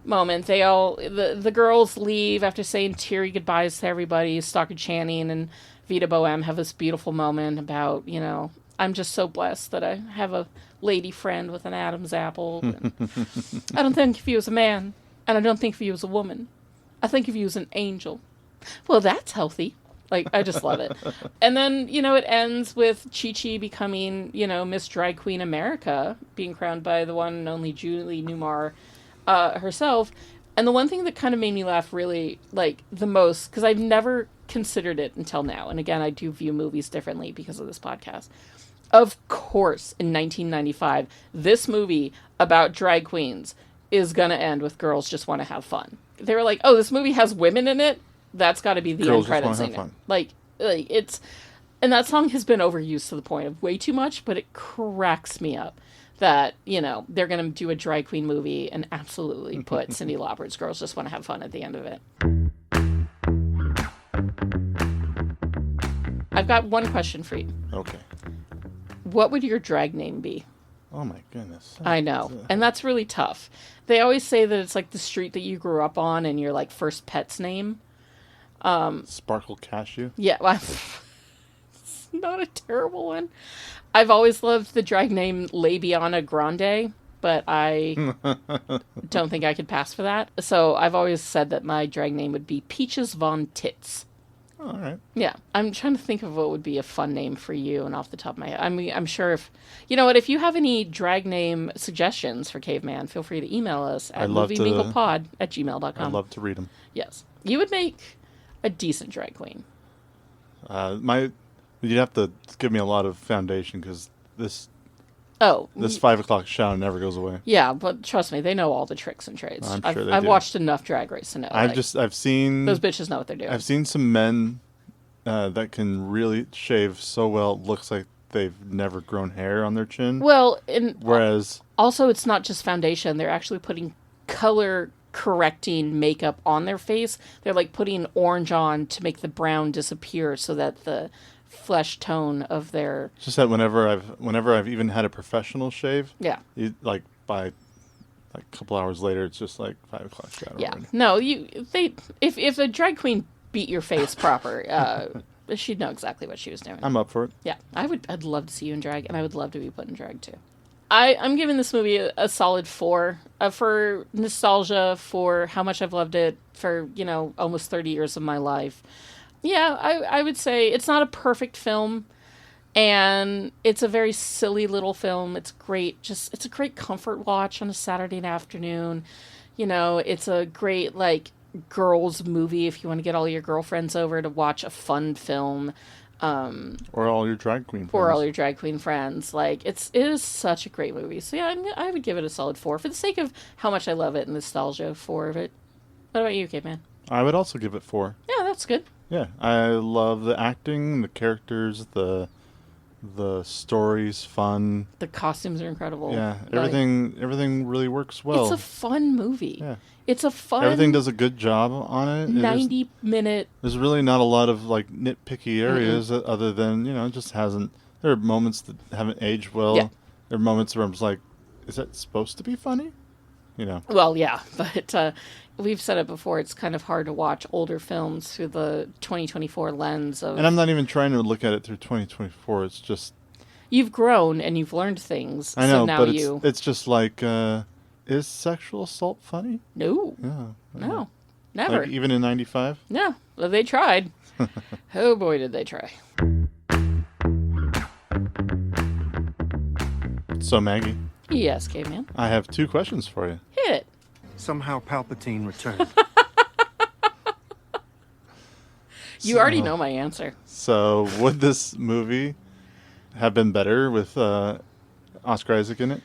moment. They all, the girls leave after saying teary goodbyes to everybody. Stockard Channing and Vita Boheme have this beautiful moment about, I'm just so blessed that I have a lady friend with an Adam's apple. I don't think of you as a man, and I don't think of you as a woman. I think of you as an angel. Well, that's healthy. Like, I just love it. And then, it ends with Chi-Chi becoming, Miss Drag Queen America, being crowned by the one and only Julie Newmar herself. And the one thing that kind of made me laugh really, the most, because I've never considered it until now, and again, I do view movies differently because of this podcast. Of course, in 1995, this movie about drag queens is going to end with girls just want to have fun. They were like, oh, this movie has women in it? That's got to be the end credits scene. Like it's, and that song has been overused to the point of way too much, but it cracks me up that, they're going to do a drag queen movie and absolutely put Cyndi Lauper's Girls Just Want to Have Fun at the end of it. I've got one question for you. Okay. What would your drag name be? Oh my goodness. I know. And that's really tough. They always say that it's like the street that you grew up on and your first pet's name. Sparkle Cashew? Yeah, well, it's not a terrible one. I've always loved the drag name Labiana Grande, but I don't think I could pass for that. So I've always said that my drag name would be Peaches Von Tits. Oh, all right. Yeah, I'm trying to think of what would be a fun name for you, and off the top of my head, I'm sure if if you have any drag name suggestions for Caveman, feel free to email us at movieminglepod@gmail.com. I'd love to read them. Yes, you would make a decent drag queen. You'd have to give me a lot of foundation because this 5 o'clock shadow never goes away. Yeah, but trust me, they know all the tricks and trades. I'm sure I've do. watched enough Drag Race to know. I've seen those bitches know what they're doing. I've seen some men that can really shave so well. It looks like they've never grown hair on their chin. Well, whereas also it's not just foundation; they're actually putting color correcting makeup on their face. They're putting orange on to make the brown disappear, so that the flesh tone of their. It's just that whenever I've even had a professional shave, yeah, by a couple hours later, it's just 5 o'clock shadow. Yeah, already. no, if a drag queen beat your face proper, she'd know exactly what she was doing. I'm up for it. Yeah, I'd love to see you in drag, and I would love to be put in drag too. I'm giving this movie a solid 4 for nostalgia, for how much I've loved it for almost 30 years of my life. Yeah, I would say it's not a perfect film, and it's a very silly little film. It's great. It's a great comfort watch on a Saturday afternoon. It's a great girls movie if you want to get all your girlfriends over to watch a fun film. Or all your drag queen friends. Or all your drag queen friends. It is such a great movie. So yeah, I would give it a solid 4 for the sake of how much I love it and nostalgia for it. What about you, Caveman? I would also give it 4. Yeah, that's good. Yeah, I love the acting, the characters, the The story's fun. The costumes are incredible. Yeah, Like, everything really works well. It's a fun movie. Yeah. It's a fun... Everything does a good job on it. 90-minute... There's really not a lot of like nitpicky areas other than, it just hasn't... There are moments that haven't aged well. Yeah. There are moments where I'm just like, is that supposed to be funny? Well, yeah, but we've said it before, it's kind of hard to watch older films through the 2024 lens of... And I'm not even trying to look at it through 2024. It's just... You've grown and you've learned things. I know, so now but it's just like, is sexual assault funny? No. Yeah. No. Never. Like, even in 95? No. Well, they tried. Oh, boy, did they try. So, Maggie. Yes, Caveman. I have 2 questions for you. Hit it. Somehow Palpatine returned. You already know my answer. So, would this movie have been better with Oscar Isaac in it?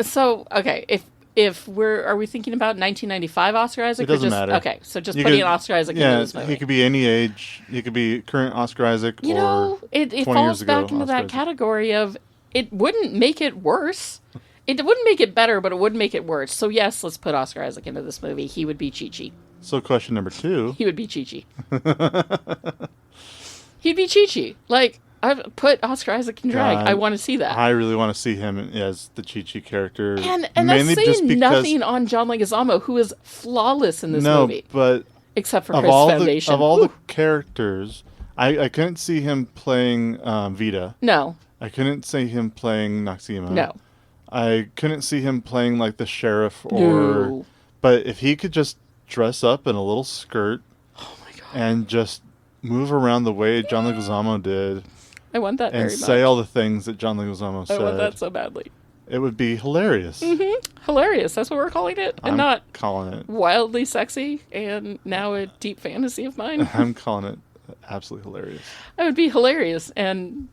So, okay, if are we thinking about 1995 Oscar Isaac? It doesn't or just, matter. Okay, so just putting Oscar Isaac into this movie. He could be any age. He could be current Oscar Isaac or it 20 falls years ago back into Oscar that Isaac. category of it wouldn't make it worse. It wouldn't make it better, but it would make it worse. So yes, let's put Oscar Isaac into this movie. He would be Chi-Chi. So question number 2. He would be Chi-Chi. He'd be Chi-Chi. Like, I've put Oscar Isaac in drag. I want to see that. I really want to see him as the Chi-Chi character. And that's saying nothing on John Leguizamo, who is flawless in this movie. No, but except for Chris Foundation. Of all the characters, I couldn't see him playing Vita. No. I couldn't see him playing Noxima. No. I couldn't see him playing like the sheriff or... No. But if he could just dress up in a little skirt and just move around the way John Leguizamo did... I want that very much. And say all the things that John Leguizamo said. I want that so badly. It would be hilarious. Mm-hmm. Hilarious. That's what we're calling it. And I'm not calling it wildly sexy and now a deep fantasy of mine. I'm calling it absolutely hilarious. It would be hilarious and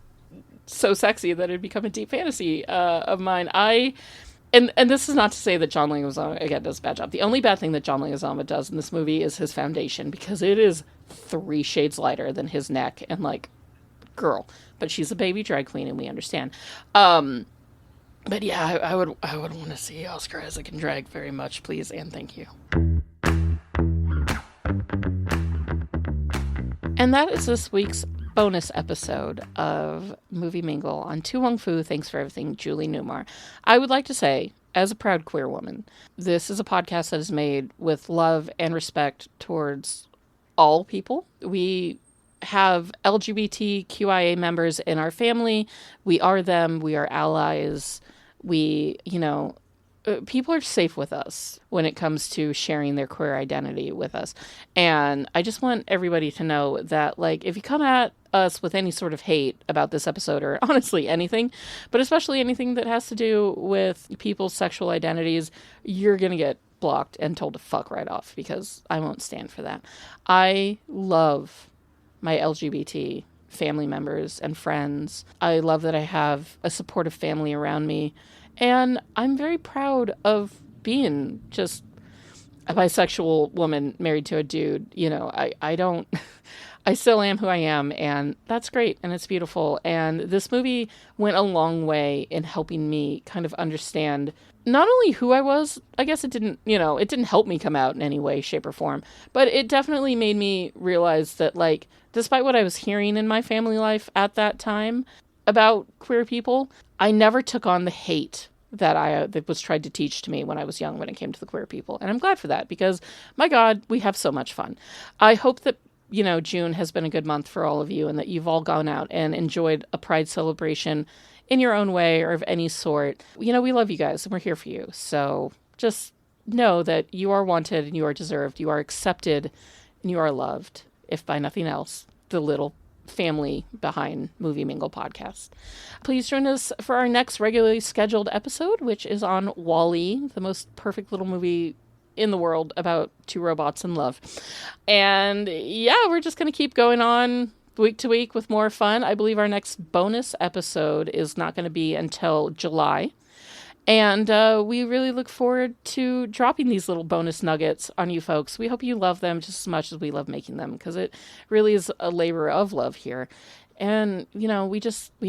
so sexy that it'd become a deep fantasy of mine. And this is not to say that John Leguizamo, again, does a bad job. The only bad thing that John Leguizamo does in this movie is his foundation, because it is 3 shades lighter than his neck. And, like, girl. But she's a baby drag queen, and we understand. But yeah, I would want to see Oscar Isaac in drag very much, please, and thank you. And that is this week's bonus episode of Movie Mingle on To Wong Foo, Thanks for Everything, Julie Newmar. I would like to say, as a proud queer woman, this is a podcast that is made with love and respect towards all people. We have LGBTQIA members in our family. We are them. We are allies. We, people are safe with us when it comes to sharing their queer identity with us. And I just want everybody to know that, like, if you come at us with any sort of hate about this episode, or honestly anything, but especially anything that has to do with people's sexual identities, you're going to get blocked and told to fuck right off, because I won't stand for that. I love my LGBT family members and friends. I love that I have a supportive family around me. And I'm very proud of being just a bisexual woman married to a dude. I still am who I am, and that's great, and it's beautiful. And this movie went a long way in helping me kind of understand not only who I was. I guess it didn't help me come out in any way, shape, or form, but it definitely made me realize that, like, despite what I was hearing in my family life at that time about queer people, I never took on the hate that was tried to teach to me when I was young when it came to the queer people. And I'm glad for that, because, my God, we have so much fun. I hope that, June has been a good month for all of you, and that you've all gone out and enjoyed a Pride celebration in your own way or of any sort. We love you guys, and we're here for you. So just know that you are wanted and you are deserved. You are accepted and you are loved, if by nothing else, the little family behind Movie Mingle Podcast. Please join us for our next regularly scheduled episode, which is on WALL-E, the most perfect little movie in the world about 2 robots in love. And yeah, we're just going to keep going on week to week with more fun. I believe our next bonus episode is not going to be until July. And we really look forward to dropping these little bonus nuggets on you folks. We hope you love them just as much as we love making them, because it really is a labor of love here. And, you know, we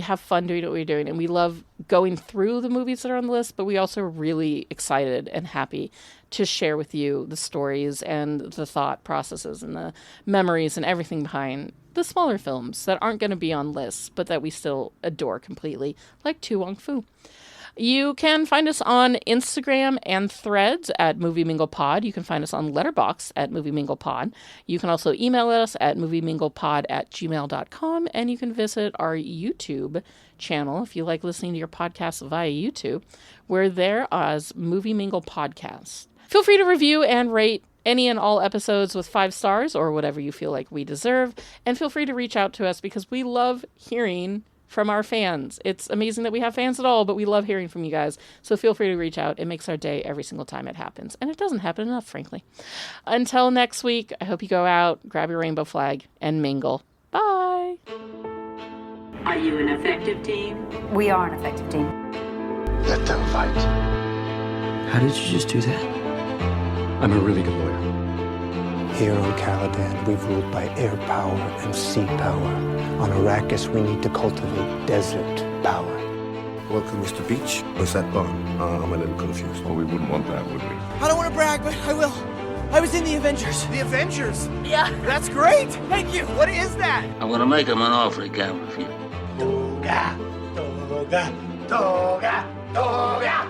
have fun doing what we're doing, and we love going through the movies that are on the list, but we also are really excited and happy to share with you the stories and the thought processes and the memories and everything behind the smaller films that aren't going to be on lists, but that we still adore completely, like To Wong Foo. You can find us on Instagram and Threads at movieminglepod. You can find us on Letterboxd at movieminglepod. You can also email us at movieminglepod@gmail.com, and you can visit our YouTube channel if you like listening to your podcasts via YouTube. We're there as Movie Mingle Podcast. Feel free to review and rate any and all episodes with 5 stars or whatever you feel like we deserve, and feel free to reach out to us because we love hearing from our fans. It's amazing that we have fans at all, but we love hearing from you guys. So feel free to reach out. It makes our day every single time it happens. And it doesn't happen enough, frankly. Until next week, I hope you go out, grab your rainbow flag, and mingle. Bye. Are you an effective team? We are an effective team. Let them fight. How did you just do that? I'm a really good lawyer. Here on Caladan, we've ruled by air power and sea power. On Arrakis, we need to cultivate desert power. Welcome, Mr. Beach. What's that bond? I'm a little confused. Well, we wouldn't want that, would we? I don't want to brag, but I will. I was in the Avengers. The Avengers? Yeah. That's great. Thank you. What is that? I'm gonna make him an offer he can't refuse. Toga, toga, toga, toga.